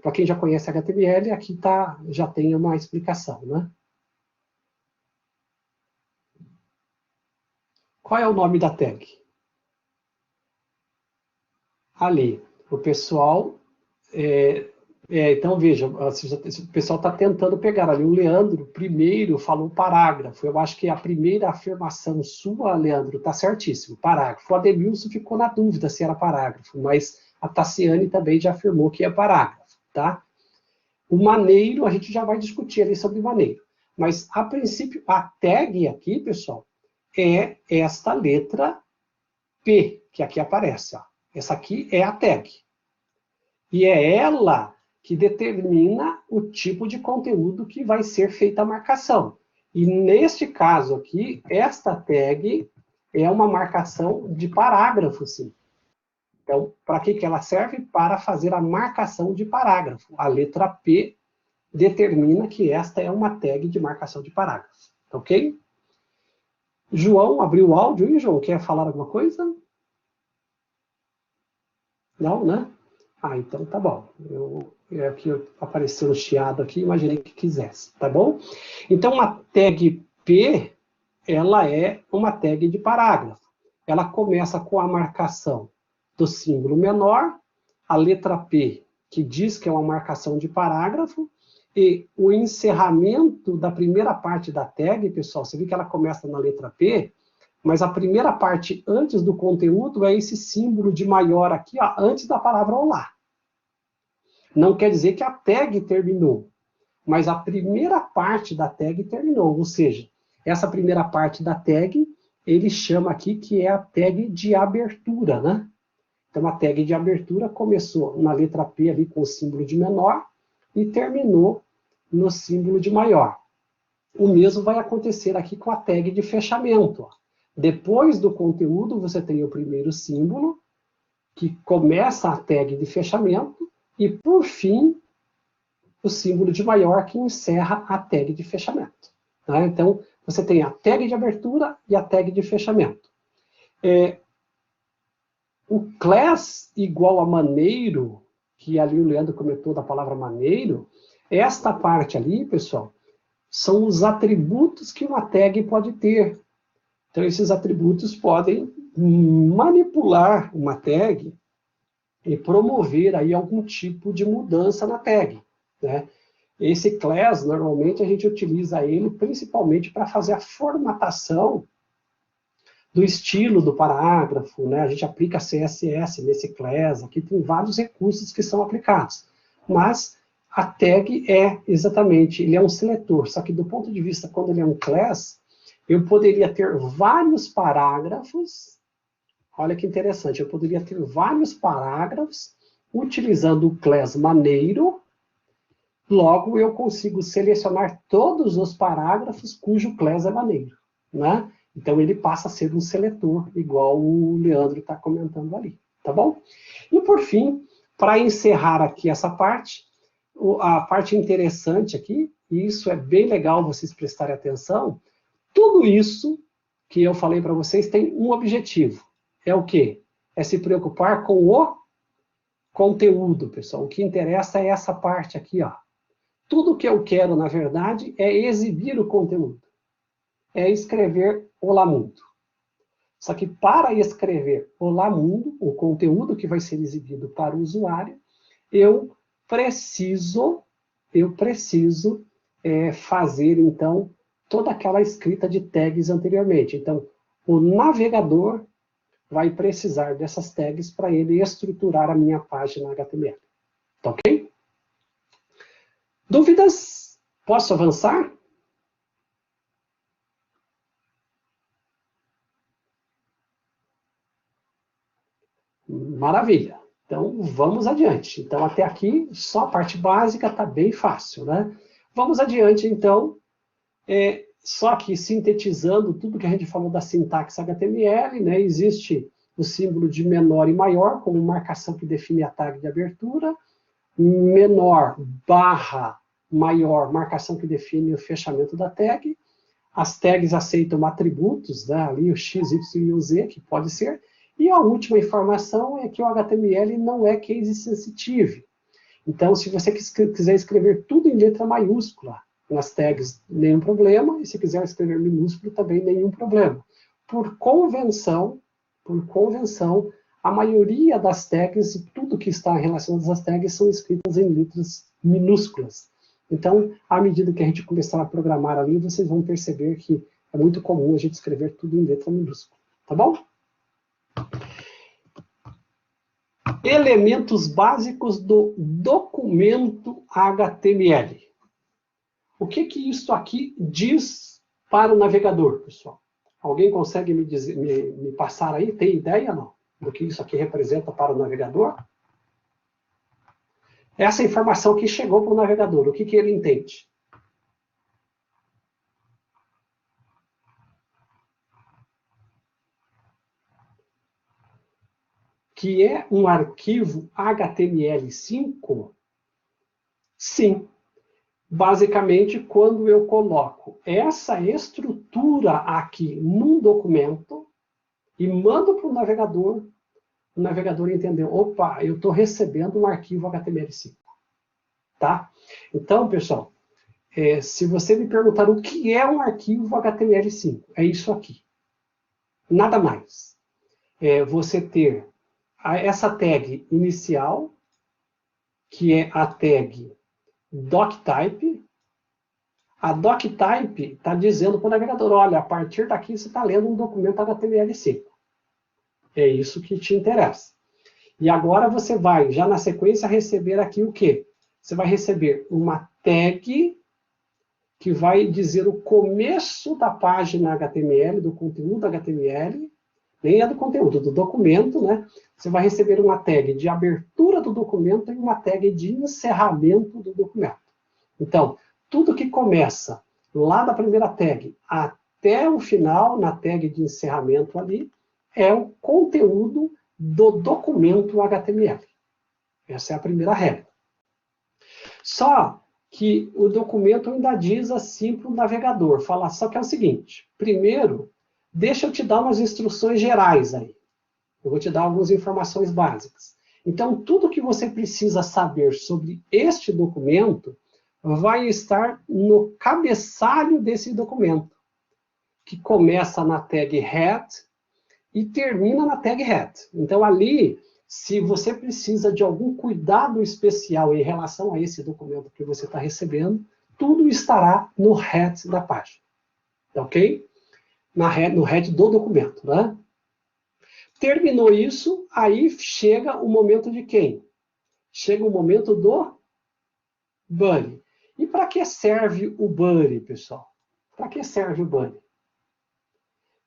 Para quem já conhece HTML, aqui já tem uma explicação, né? Qual é o nome da tag? Ali. O pessoal... então, veja, o pessoal está tentando pegar ali. O Leandro, primeiro, falou parágrafo. Eu acho que a primeira afirmação sua, Leandro, está certíssimo, parágrafo. O Ademilson ficou na dúvida se era parágrafo, mas a Tassiane também já afirmou que é parágrafo, tá? O maneiro, a gente já vai discutir ali sobre maneiro. Mas, a princípio, a tag aqui, pessoal, é esta letra P, que aqui aparece. Ó. Essa aqui é a tag. E é ela que determina o tipo de conteúdo que vai ser feita a marcação. E neste caso aqui, esta tag é uma marcação de parágrafo, sim. Então, para que ela serve? Para fazer a marcação de parágrafo. A letra P determina que esta é uma tag de marcação de parágrafo. Ok? João, abriu o áudio aí, João? Quer falar alguma coisa? Não, né? Então tá bom. Aqui apareceu um chiado aqui, imaginei que quisesse, tá bom? Então, a tag P, ela é uma tag de parágrafo. Ela começa com a marcação do símbolo menor, a letra P, que diz que é uma marcação de parágrafo, e o encerramento da primeira parte da tag, pessoal, você viu que ela começa na letra P, mas a primeira parte antes do conteúdo é esse símbolo de maior aqui, ó, antes da palavra olá. Não quer dizer que a tag terminou, mas a primeira parte da tag terminou, ou seja, essa primeira parte da tag, ele chama aqui que é a tag de abertura, né? Então, a tag de abertura começou na letra P ali com o símbolo de menor e terminou no símbolo de maior. O mesmo vai acontecer aqui com a tag de fechamento. Ó. Depois do conteúdo, você tem o primeiro símbolo, que começa a tag de fechamento, e, por fim, o símbolo de maior, que encerra a tag de fechamento. Tá? Então, você tem a tag de abertura e a tag de fechamento. O class igual a maneiro, que ali o Leandro comentou da palavra maneiro, esta parte ali, pessoal, são os atributos que uma tag pode ter. Então, esses atributos podem manipular uma tag e promover aí algum tipo de mudança na tag, né? Esse class, normalmente, a gente utiliza ele principalmente para fazer a formatação do estilo do parágrafo, né? A gente aplica CSS nesse class, aqui tem vários recursos que são aplicados. Mas a tag é exatamente, ele é um seletor, só que do ponto de vista, quando ele é um class, eu poderia ter vários parágrafos, olha que interessante, eu poderia ter vários parágrafos utilizando o class maneiro, logo eu consigo selecionar todos os parágrafos cujo class é maneiro, né? Então, ele passa a ser um seletor, igual o Leandro está comentando ali, tá bom? E, por fim, para encerrar aqui essa parte, a parte interessante aqui, e isso é bem legal vocês prestarem atenção, tudo isso que eu falei para vocês tem um objetivo. É o quê? É se preocupar com o conteúdo, pessoal. O que interessa é essa parte aqui, ó. Tudo que eu quero, na verdade, é exibir o conteúdo. É escrever Olá Mundo. Só que para escrever Olá Mundo, o conteúdo que vai ser exibido para o usuário, eu preciso fazer, então, toda aquela escrita de tags anteriormente. Então, o navegador vai precisar dessas tags para ele estruturar a minha página HTML. Tá ok? Dúvidas? Posso avançar? Maravilha. Então, vamos adiante. Então, até aqui, só a parte básica está bem fácil, né? Vamos adiante, então. Só que, sintetizando tudo que a gente falou da sintaxe HTML, né? Existe o símbolo de menor e maior, como marcação que define a tag de abertura. Menor barra maior, marcação que define o fechamento da tag. As tags aceitam atributos, né? Ali o X, Y e o Z, que pode ser. E a última informação é que o HTML não é case sensitive. Então, se você quiser escrever tudo em letra maiúscula nas tags, nenhum problema. E se quiser escrever minúsculo, também nenhum problema. Por convenção, a maioria das tags e tudo que está relacionado às tags são escritas em letras minúsculas. Então, à medida que a gente começar a programar ali, vocês vão perceber que é muito comum a gente escrever tudo em letra minúscula. Tá bom? Elementos básicos do documento HTML. O que isso aqui diz para o navegador, pessoal? Alguém consegue me passar aí? Tem ideia, não? Do que isso aqui representa para o navegador? Essa informação que chegou para o navegador, o que ele entende? Que é um arquivo HTML5? Sim. Basicamente, quando eu coloco essa estrutura aqui num documento e mando para o navegador entendeu, opa, eu estou recebendo um arquivo HTML5. Tá? Então, pessoal, se você me perguntar o que é um arquivo HTML5, é isso aqui. Nada mais. Você ter essa tag inicial, que é a tag doctype. A doctype está dizendo para o navegador, olha, a partir daqui você está lendo um documento HTML5. É isso que te interessa. E agora você vai, já na sequência, receber aqui o quê? Você vai receber uma tag que vai dizer o começo da página HTML, do conteúdo HTML, nem é do conteúdo, do documento, né? Você vai receber uma tag de abertura do documento e uma tag de encerramento do documento. Então, tudo que começa lá da primeira tag até o final, na tag de encerramento ali, é o conteúdo do documento HTML. Essa é a primeira regra. Só que o documento ainda diz assim para o navegador, fala só que é o seguinte, primeiro, deixa eu te dar umas instruções gerais aí. Eu vou te dar algumas informações básicas. Então, tudo que você precisa saber sobre este documento vai estar no cabeçalho desse documento. que começa na tag head e termina na tag head. Então, ali, se você precisa de algum cuidado especial em relação a esse documento que você está recebendo, tudo estará no head da página. Ok? No head do documento, né? Terminou isso, aí chega o momento de quem? Chega o momento do body. E para que serve o body, pessoal? Para que serve o body?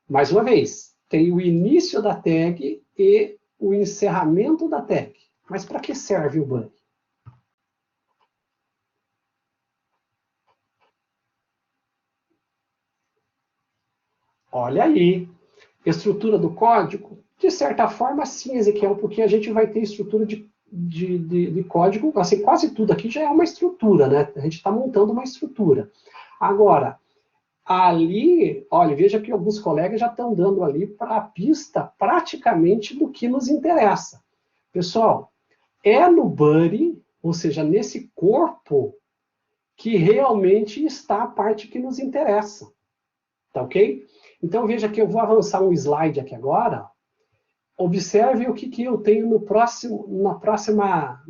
Mais uma vez, tem o início da tag e o encerramento da tag. Mas para que serve o body? Olha aí. Estrutura do código? De certa forma, sim, Ezequiel, porque a gente vai ter estrutura de código, assim, quase tudo aqui já é uma estrutura, né? A gente está montando uma estrutura. Agora, ali, olha, veja que alguns colegas já estão dando ali para a pista praticamente do que nos interessa. Pessoal, é no body, ou seja, nesse corpo, que realmente está a parte que nos interessa. Tá ok? Então, veja que eu vou avançar um slide aqui agora. Observe o que eu tenho no próxima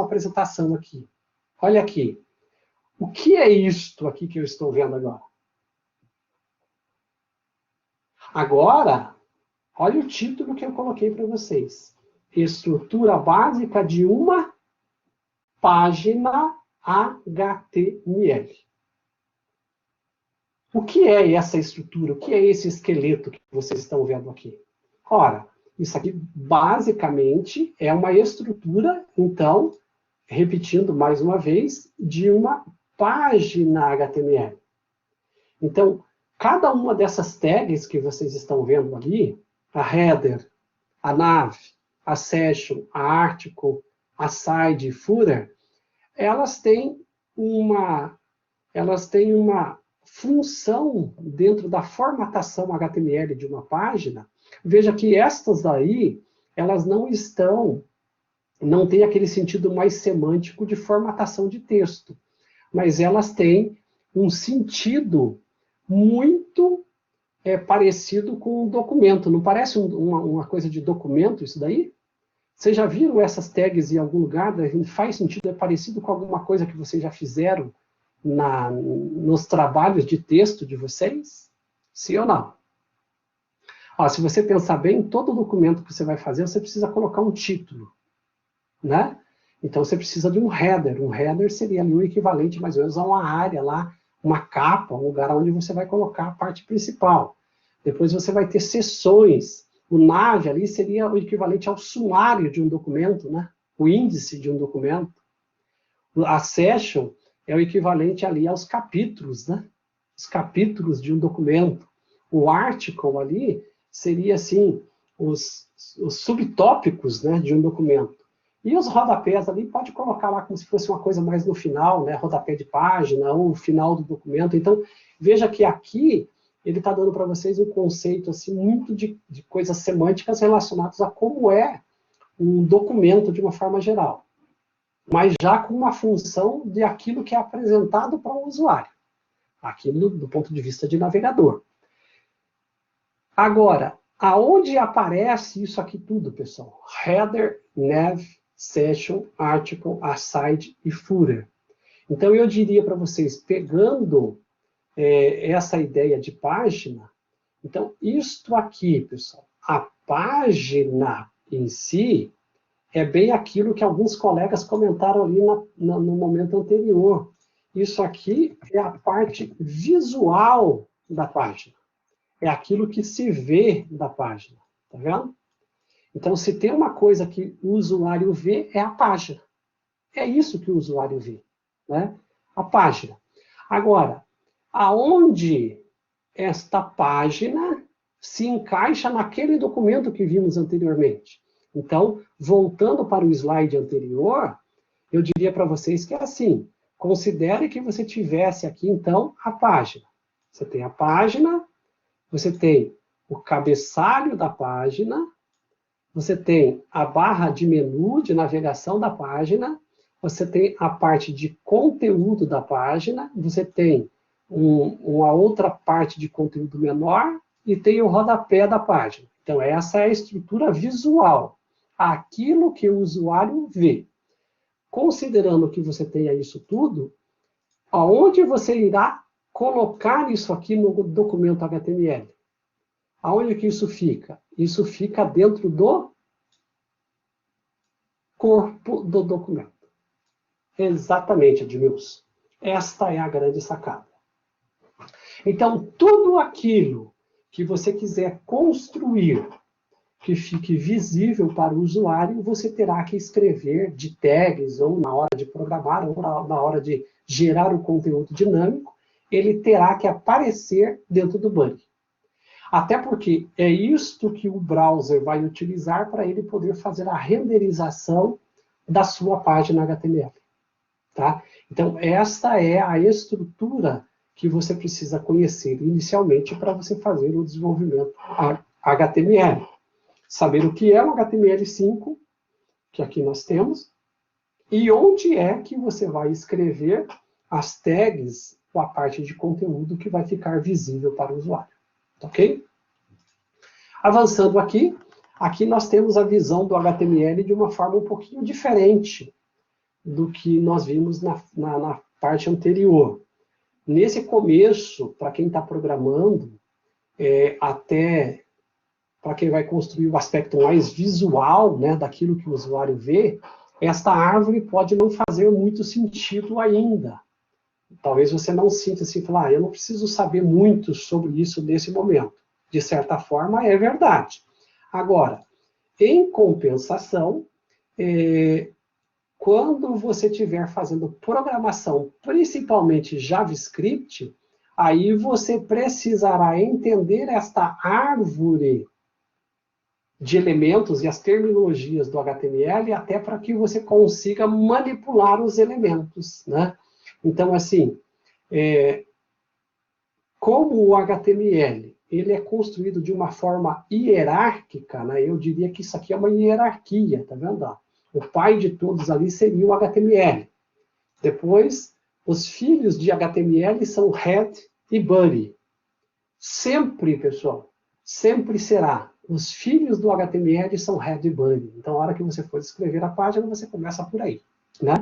apresentação aqui. Olha aqui. O que é isto aqui que eu estou vendo agora? Agora, olha o título que eu coloquei para vocês. Estrutura básica de uma página HTML. O que é essa estrutura? O que é esse esqueleto que vocês estão vendo aqui? Ora, isso aqui basicamente é uma estrutura, então, repetindo mais uma vez, de uma página HTML. Então, cada uma dessas tags que vocês estão vendo ali, a header, a nav, a session, a article, a side e footer, elas têm uma função dentro da formatação HTML de uma página. Veja que estas daí, elas não têm aquele sentido mais semântico de formatação de texto, mas elas têm um sentido muito parecido com um documento. Não parece uma coisa de documento isso daí? Vocês já viram essas tags em algum lugar? Faz sentido? É parecido com alguma coisa que vocês já fizeram nos trabalhos de texto de vocês? Sim ou não? Ó, se você pensar bem, todo documento que você vai fazer, você precisa colocar um título, né? Então, você precisa de um header. Um header seria ali o equivalente, mais ou menos, a uma área lá, uma capa, um lugar onde você vai colocar a parte principal. Depois você vai ter seções. O nav ali seria o equivalente ao sumário de um documento, né? O índice de um documento. A session é o equivalente ali aos capítulos, né? Os capítulos de um documento. O article ali seria, assim, os subtópicos, né, de um documento. E os rodapés ali, pode colocar lá como se fosse uma coisa mais no final, né, rodapé de página, ou o final do documento. Então, veja que aqui ele está dando para vocês um conceito assim, muito de coisas semânticas relacionadas a como é um documento de uma forma geral, mas já com uma função de aquilo que é apresentado para o usuário, aquilo do ponto de vista de navegador. Agora, aonde aparece isso aqui tudo, pessoal? Header, nav, session, article, aside e footer. Então, eu diria para vocês, pegando essa ideia de página, então, isto aqui, pessoal, a página em si, é bem aquilo que alguns colegas comentaram ali no momento anterior. Isso aqui é a parte visual da página. É aquilo que se vê da página. Tá vendo? Então, se tem uma coisa que o usuário vê, é a página. É isso que o usuário vê. Né? A página. Agora, aonde esta página se encaixa naquele documento que vimos anteriormente? Então, voltando para o slide anterior, eu diria para vocês que é assim. Considere que você tivesse aqui, então, a página. Você tem a página, você tem o cabeçalho da página, você tem a barra de menu de navegação da página, você tem a parte de conteúdo da página, você tem uma outra parte de conteúdo menor e tem o rodapé da página. Então, essa é a estrutura visual, aquilo que o usuário vê. Considerando que você tenha isso tudo, aonde você irá colocar isso aqui no documento HTML? Aonde que isso fica? Isso fica dentro do corpo do documento. Exatamente, Edmilson. Esta é a grande sacada. Então, tudo aquilo que você quiser construir que fique visível para o usuário, você terá que escrever de tags, ou na hora de programar, ou na hora de gerar o conteúdo dinâmico, ele terá que aparecer dentro do buddy. Até porque é isto que o browser vai utilizar para ele poder fazer a renderização da sua página HTML. Tá? Então, esta é a estrutura que você precisa conhecer inicialmente para você fazer o desenvolvimento HTML. Saber o que é o HTML5, que aqui nós temos, e onde é que você vai escrever as tags ou a parte de conteúdo que vai ficar visível para o usuário. Ok? Avançando aqui, aqui nós temos a visão do HTML de uma forma um pouquinho diferente do que nós vimos na parte anterior. Nesse começo, para quem está programando, até para quem vai construir o aspecto mais visual, né, daquilo que o usuário vê, esta árvore pode não fazer muito sentido ainda. Talvez você não sinta assim, falar, eu não preciso saber muito sobre isso nesse momento. De certa forma, é verdade. Agora, em compensação, quando você estiver fazendo programação, principalmente JavaScript, aí você precisará entender esta árvore de elementos e as terminologias do HTML até para que você consiga manipular os elementos, né? Então, assim, como o HTML ele é construído de uma forma hierárquica, né? Eu diria que isso aqui é uma hierarquia, tá vendo? O pai de todos ali seria o HTML. Depois, os filhos de HTML são head e body. Sempre, pessoal, sempre será. Os filhos do HTML são head e body. Então, a hora que você for escrever a página, você começa por aí, né?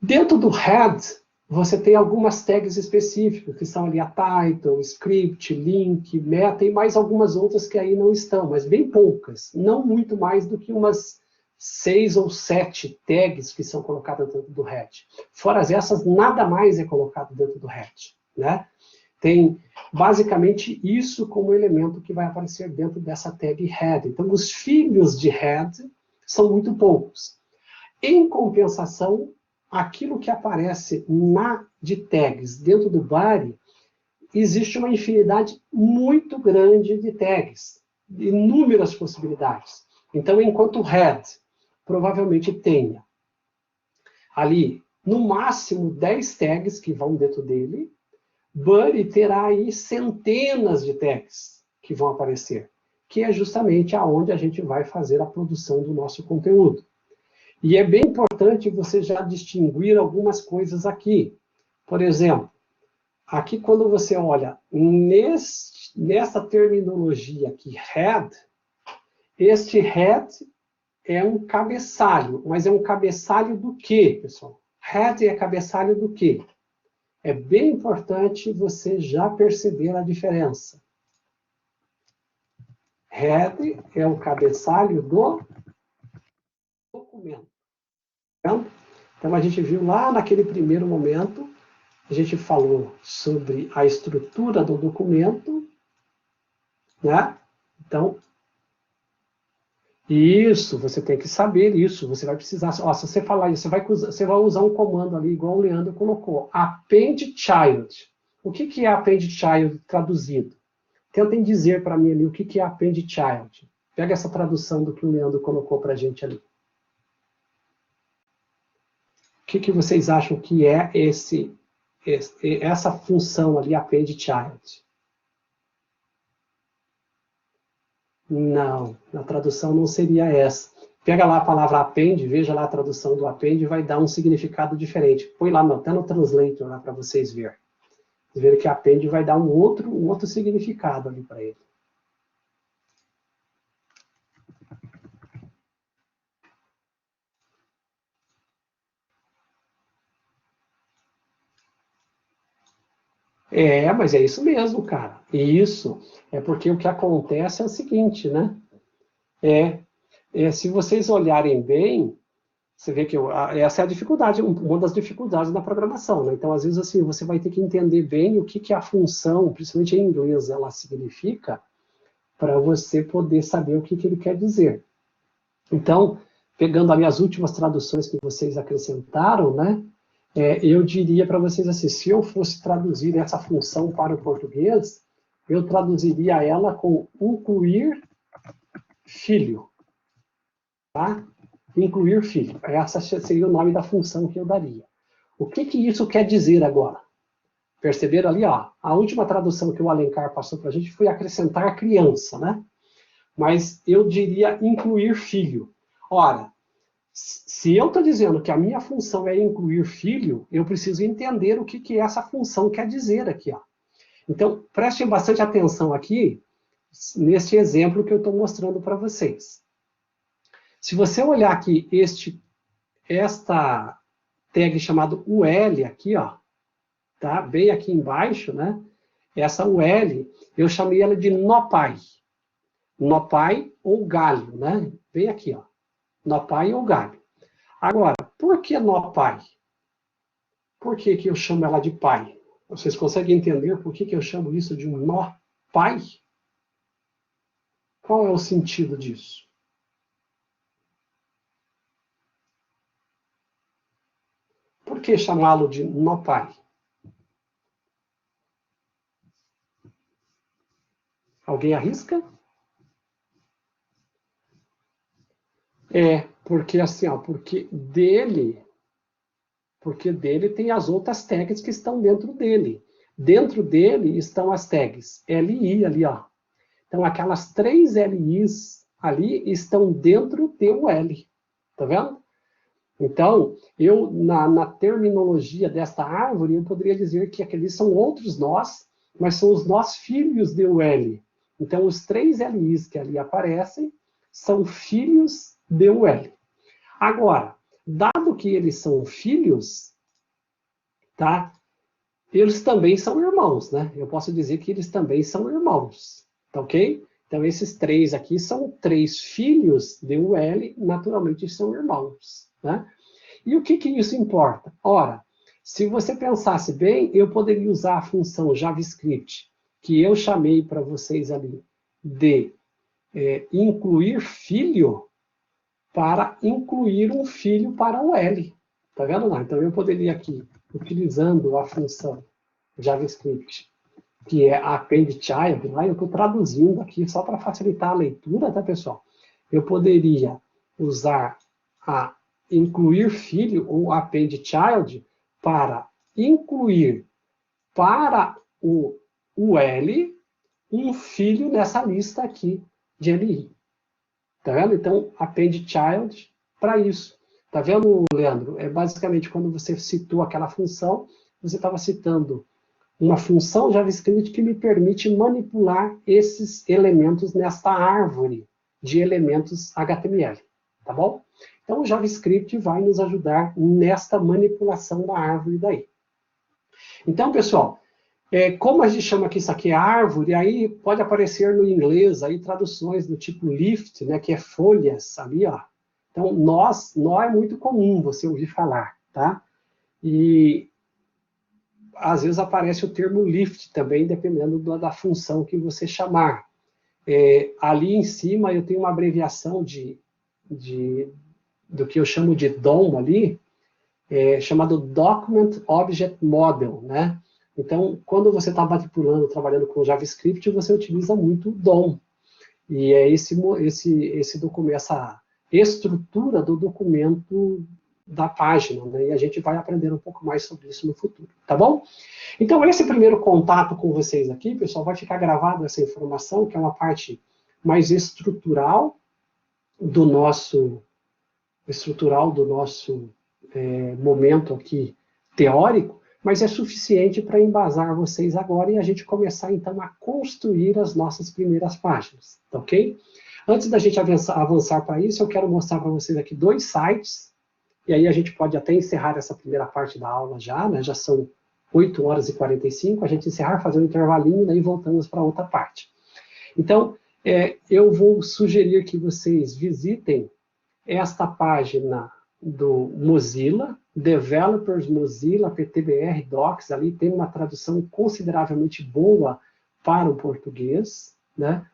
Dentro do head, você tem algumas tags específicas, que são ali a title, script, link, meta, e mais algumas outras que aí não estão, mas bem poucas. Não muito mais do que umas 6 ou 7 tags que são colocadas dentro do head. Fora essas, nada mais é colocado dentro do head, né? Tem basicamente isso como elemento que vai aparecer dentro dessa tag head. Então, os filhos de head são muito poucos. Em compensação, aquilo que aparece de tags dentro do body, existe uma infinidade muito grande de tags, inúmeras possibilidades. Então, enquanto o head provavelmente tenha ali, no máximo, 10 tags que vão dentro dele, Buddy terá aí centenas de tags que vão aparecer, que é justamente aonde a gente vai fazer a produção do nosso conteúdo. E é bem importante você já distinguir algumas coisas aqui. Por exemplo, aqui quando você olha nessa terminologia aqui, head, este head é um cabeçalho, mas é um cabeçalho do quê, pessoal? Head é cabeçalho do quê? É bem importante você já perceber a diferença. Head é o cabeçalho do documento. Então, a gente viu lá naquele primeiro momento, a gente falou sobre a estrutura do documento, né? Então, isso, você tem que saber isso, você vai precisar, se você falar isso, você vai usar um comando ali, igual o Leandro colocou, append child. O que é append child traduzido? Tentem dizer para mim ali o que é append child. Pega essa tradução do que o Leandro colocou para a gente ali. O que vocês acham que é essa função ali, append child? Não, na tradução não seria essa. Pega lá a palavra append, veja lá a tradução do append, vai dar um significado diferente. Põe lá até no translator lá para vocês verem. Vocês verem que append vai dar um outro significado ali para ele. Mas é isso mesmo, cara. Isso é porque o que acontece é o seguinte, né? Se vocês olharem bem, você vê que essa é a dificuldade, uma das dificuldades da programação, né? Então, às vezes, assim, você vai ter que entender bem o que a função, principalmente em inglês, ela significa, para você poder saber o que ele quer dizer. Então, pegando ali as últimas traduções que vocês acrescentaram, né? Eu diria para vocês assim, se eu fosse traduzir essa função para o português, eu traduziria ela com incluir filho. Tá? Incluir filho. Essa seria o nome da função que eu daria. O que isso quer dizer agora? Perceberam ali, ó, a última tradução que o Alencar passou para a gente foi acrescentar criança, né? Mas eu diria incluir filho. Ora, se eu estou dizendo que a minha função é incluir filho, eu preciso entender o que essa função quer dizer aqui, ó. Então, prestem bastante atenção aqui, neste exemplo que eu estou mostrando para vocês. Se você olhar aqui esta tag chamada UL aqui, ó, tá? Bem aqui embaixo, né? Essa UL, eu chamei ela de NoPy. NoPy ou galho, né? Bem aqui, ó. NoPy ou galho. Agora, por que NoPy? Por que eu chamo ela de pai? Vocês conseguem entender por que eu chamo isso de um NoPy? Qual é o sentido disso? Por que chamá-lo de NoPy? Alguém arrisca? Porque assim, ó, porque dele tem as outras tags que estão dentro dele. Dentro dele estão as tags LI ali, ó. Então, aquelas 3 LIs ali estão dentro do L. Tá vendo? Então, na terminologia desta árvore, eu poderia dizer que aqueles são outros nós, mas são os nós filhos do L. Então, os 3 LIs que ali aparecem são filhos do L. Agora, dado que eles são filhos, tá? Eles também são irmãos, né? Eu posso dizer que eles também são irmãos, tá ok? Então, esses 3 aqui são 3 filhos de UL, naturalmente são irmãos, né? E o que isso importa? Ora, se você pensasse bem, eu poderia usar a função JavaScript, que eu chamei para vocês ali, de incluir filho, para incluir um filho para o L. Tá vendo lá? Então, eu poderia aqui, utilizando a função JavaScript, que é append_child, lá eu estou traduzindo aqui só para facilitar a leitura, tá, pessoal? Eu poderia usar a incluir filho ou append_child para incluir para o L um filho nessa lista aqui de LI. Tá vendo? Então, append_child para isso. Tá vendo, Leandro? É basicamente quando você citou aquela função, você estava citando uma função JavaScript que me permite manipular esses elementos nesta árvore de elementos HTML. Tá bom? Então, o JavaScript vai nos ajudar nesta manipulação da árvore daí. Então, pessoal, como a gente chama que isso aqui é árvore, aí pode aparecer no inglês aí traduções do tipo leaf, né, que é folhas ali, ó. Então, nó é muito comum você ouvir falar, tá? E às vezes aparece o termo lift também, dependendo da função que você chamar. Ali em cima eu tenho uma abreviação do que eu chamo de DOM ali, chamado Document Object Model, né? Então, quando você está manipulando, trabalhando com JavaScript, você utiliza muito DOM. E é esse documento, essa estrutura do documento da página, né? E a gente vai aprender um pouco mais sobre isso no futuro, tá bom? Então, esse primeiro contato com vocês aqui, pessoal, vai ficar gravado essa informação, que é uma parte mais estrutural do nosso estrutural do nosso momento aqui teórico, mas é suficiente para embasar vocês agora e a gente começar, então, a construir as nossas primeiras páginas, tá ok? Antes da gente avançar para isso, eu quero mostrar para vocês aqui 2 sites, e aí a gente pode até encerrar essa primeira parte da aula já, né? Já são 8 horas e 45, a gente encerrar, fazer um intervalinho, daí voltamos para outra parte. Então, eu vou sugerir que vocês visitem esta página do Mozilla, Developers Mozilla, PTBR Docs, ali tem uma tradução consideravelmente boa para o português, né?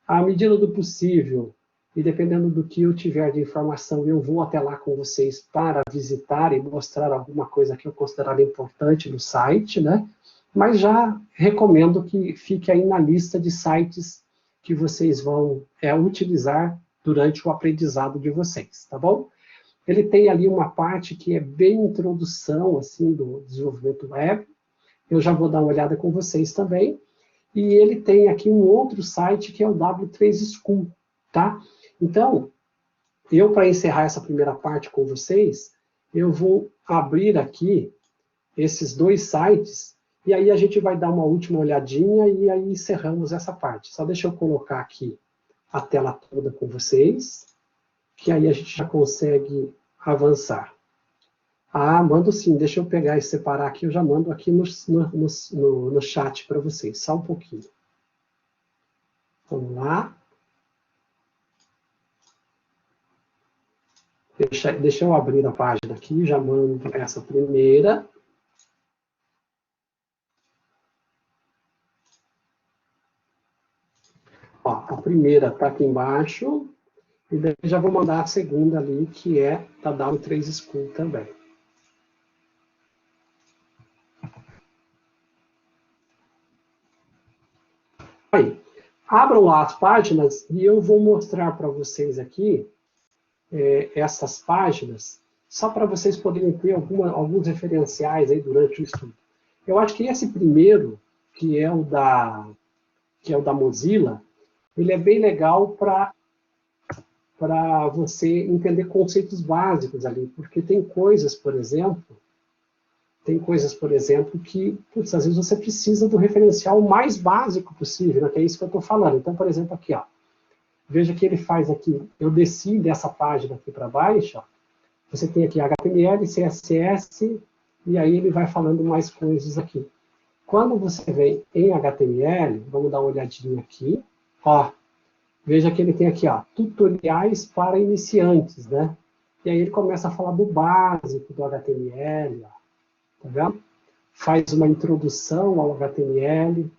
À medida do possível, e dependendo do que eu tiver de informação, eu vou até lá com vocês para visitar e mostrar alguma coisa que eu considerar importante no site, né? Mas já recomendo que fique aí na lista de sites que vocês vão utilizar durante o aprendizado de vocês, tá bom? Ele tem ali uma parte que é bem introdução, assim, do desenvolvimento web. Eu já vou dar uma olhada com vocês também. E ele tem aqui um outro site que é o W3 School, tá? Então, eu, para encerrar essa primeira parte com vocês, eu vou abrir aqui esses 2 sites, e aí a gente vai dar uma última olhadinha e aí encerramos essa parte. Só deixa eu colocar aqui a tela toda com vocês, que aí a gente já consegue avançar. Ah, mando sim, deixa eu pegar e separar aqui, eu já mando aqui no chat para vocês, só um pouquinho. Vamos lá. Deixa eu abrir a página aqui, já mando essa primeira. Ó, a primeira está aqui embaixo, e daí já vou mandar a segunda ali, que é da W3 School também. Aí, abram lá as páginas e eu vou mostrar para vocês aqui essas páginas, só para vocês poderem ter alguns referenciais aí durante o estudo. Eu acho que esse primeiro, que é o da Mozilla, ele é bem legal para você entender conceitos básicos ali, porque tem coisas, por exemplo, que, putz, às vezes você precisa do referencial mais básico possível, né, que é isso que eu estou falando. Então, por exemplo, aqui, ó, veja que ele faz aqui, eu desci dessa página aqui para baixo, ó, você tem aqui HTML, CSS, e aí ele vai falando mais coisas aqui. Quando você vem em HTML, vamos dar uma olhadinha aqui, ó, veja que ele tem aqui, ó, tutoriais para iniciantes, né? E aí ele começa a falar do básico do HTML, ó, tá vendo? Faz uma introdução ao HTML,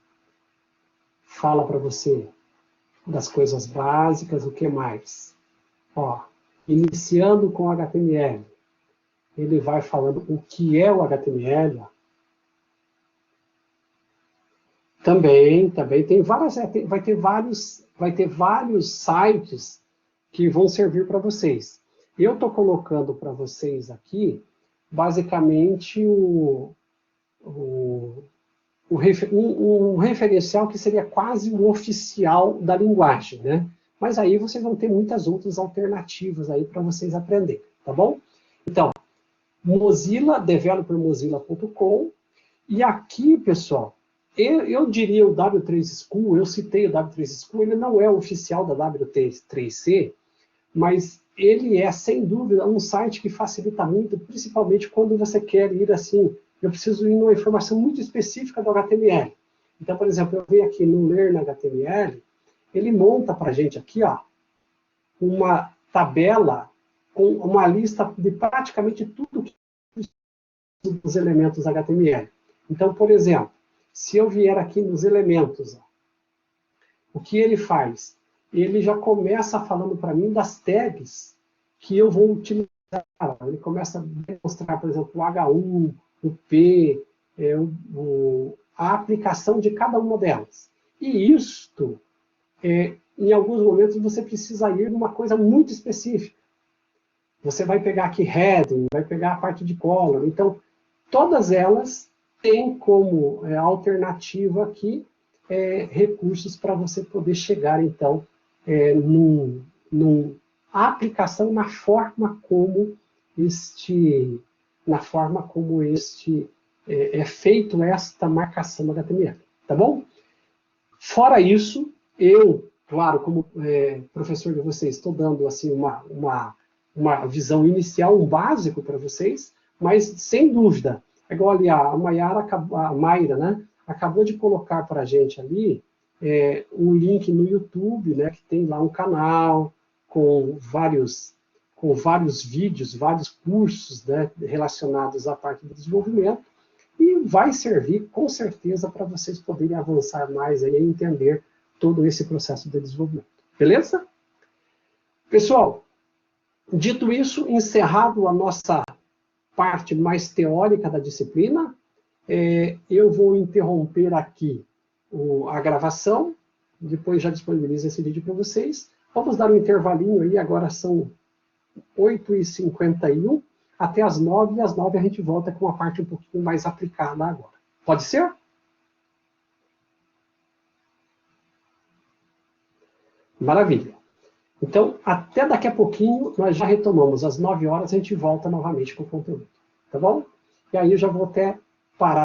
fala para você das coisas básicas, o que mais? Ó, iniciando com HTML, ele vai falando o que é o HTML. Ó. Também tem várias, vai ter vários sites que vão servir para vocês. Eu estou colocando para vocês aqui, basicamente, um referencial que seria quase o oficial da linguagem, né? Mas aí vocês vão ter muitas outras alternativas aí para vocês aprenderem, tá bom? Então, Mozilla, developermozilla.com, e aqui, pessoal, eu diria o W3 School, eu citei o W3 School, ele não é oficial da W3C, mas ele é, sem dúvida, um site que facilita muito, principalmente quando você quer ir assim, eu preciso ir numa informação muito específica do HTML. Então, por exemplo, eu venho aqui no Learn HTML, ele monta para a gente aqui, ó, uma tabela com uma lista de praticamente tudo que dos elementos HTML. Então, por exemplo, se eu vier aqui nos elementos, ó, o que ele faz? Ele já começa falando para mim das tags que eu vou utilizar. Ele começa a demonstrar, por exemplo, o H1, o P, a aplicação de cada uma delas. E isto, em alguns momentos, você precisa ir numa coisa muito específica. Você vai pegar aqui heading, vai pegar a parte de color. Então, todas elas têm como alternativa aqui recursos para você poder chegar, então, num a aplicação na forma como este é feito esta marcação HTML, tá bom? Fora isso, eu, claro, como professor de vocês, estou dando assim uma visão inicial, um básico para vocês, mas sem dúvida, igual ali a Mayra, né, acabou de colocar para a gente ali um link no YouTube, né, que tem lá um canal com vários vídeos, vários cursos, né, relacionados à parte do desenvolvimento, e vai servir, com certeza, para vocês poderem avançar mais aí e entender todo esse processo de desenvolvimento. Beleza? Pessoal, dito isso, encerrado a nossa parte mais teórica da disciplina, eu vou interromper aqui a gravação, depois já disponibilizo esse vídeo para vocês. Vamos dar um intervalinho aí, agora são 8h51, até as 9h, e às 9h a gente volta com uma parte um pouquinho mais aplicada agora. Pode ser? Maravilha. Então, até daqui a pouquinho, nós já retomamos. Às 9 horas a gente volta novamente com o conteúdo. Tá bom? E aí eu já vou até parar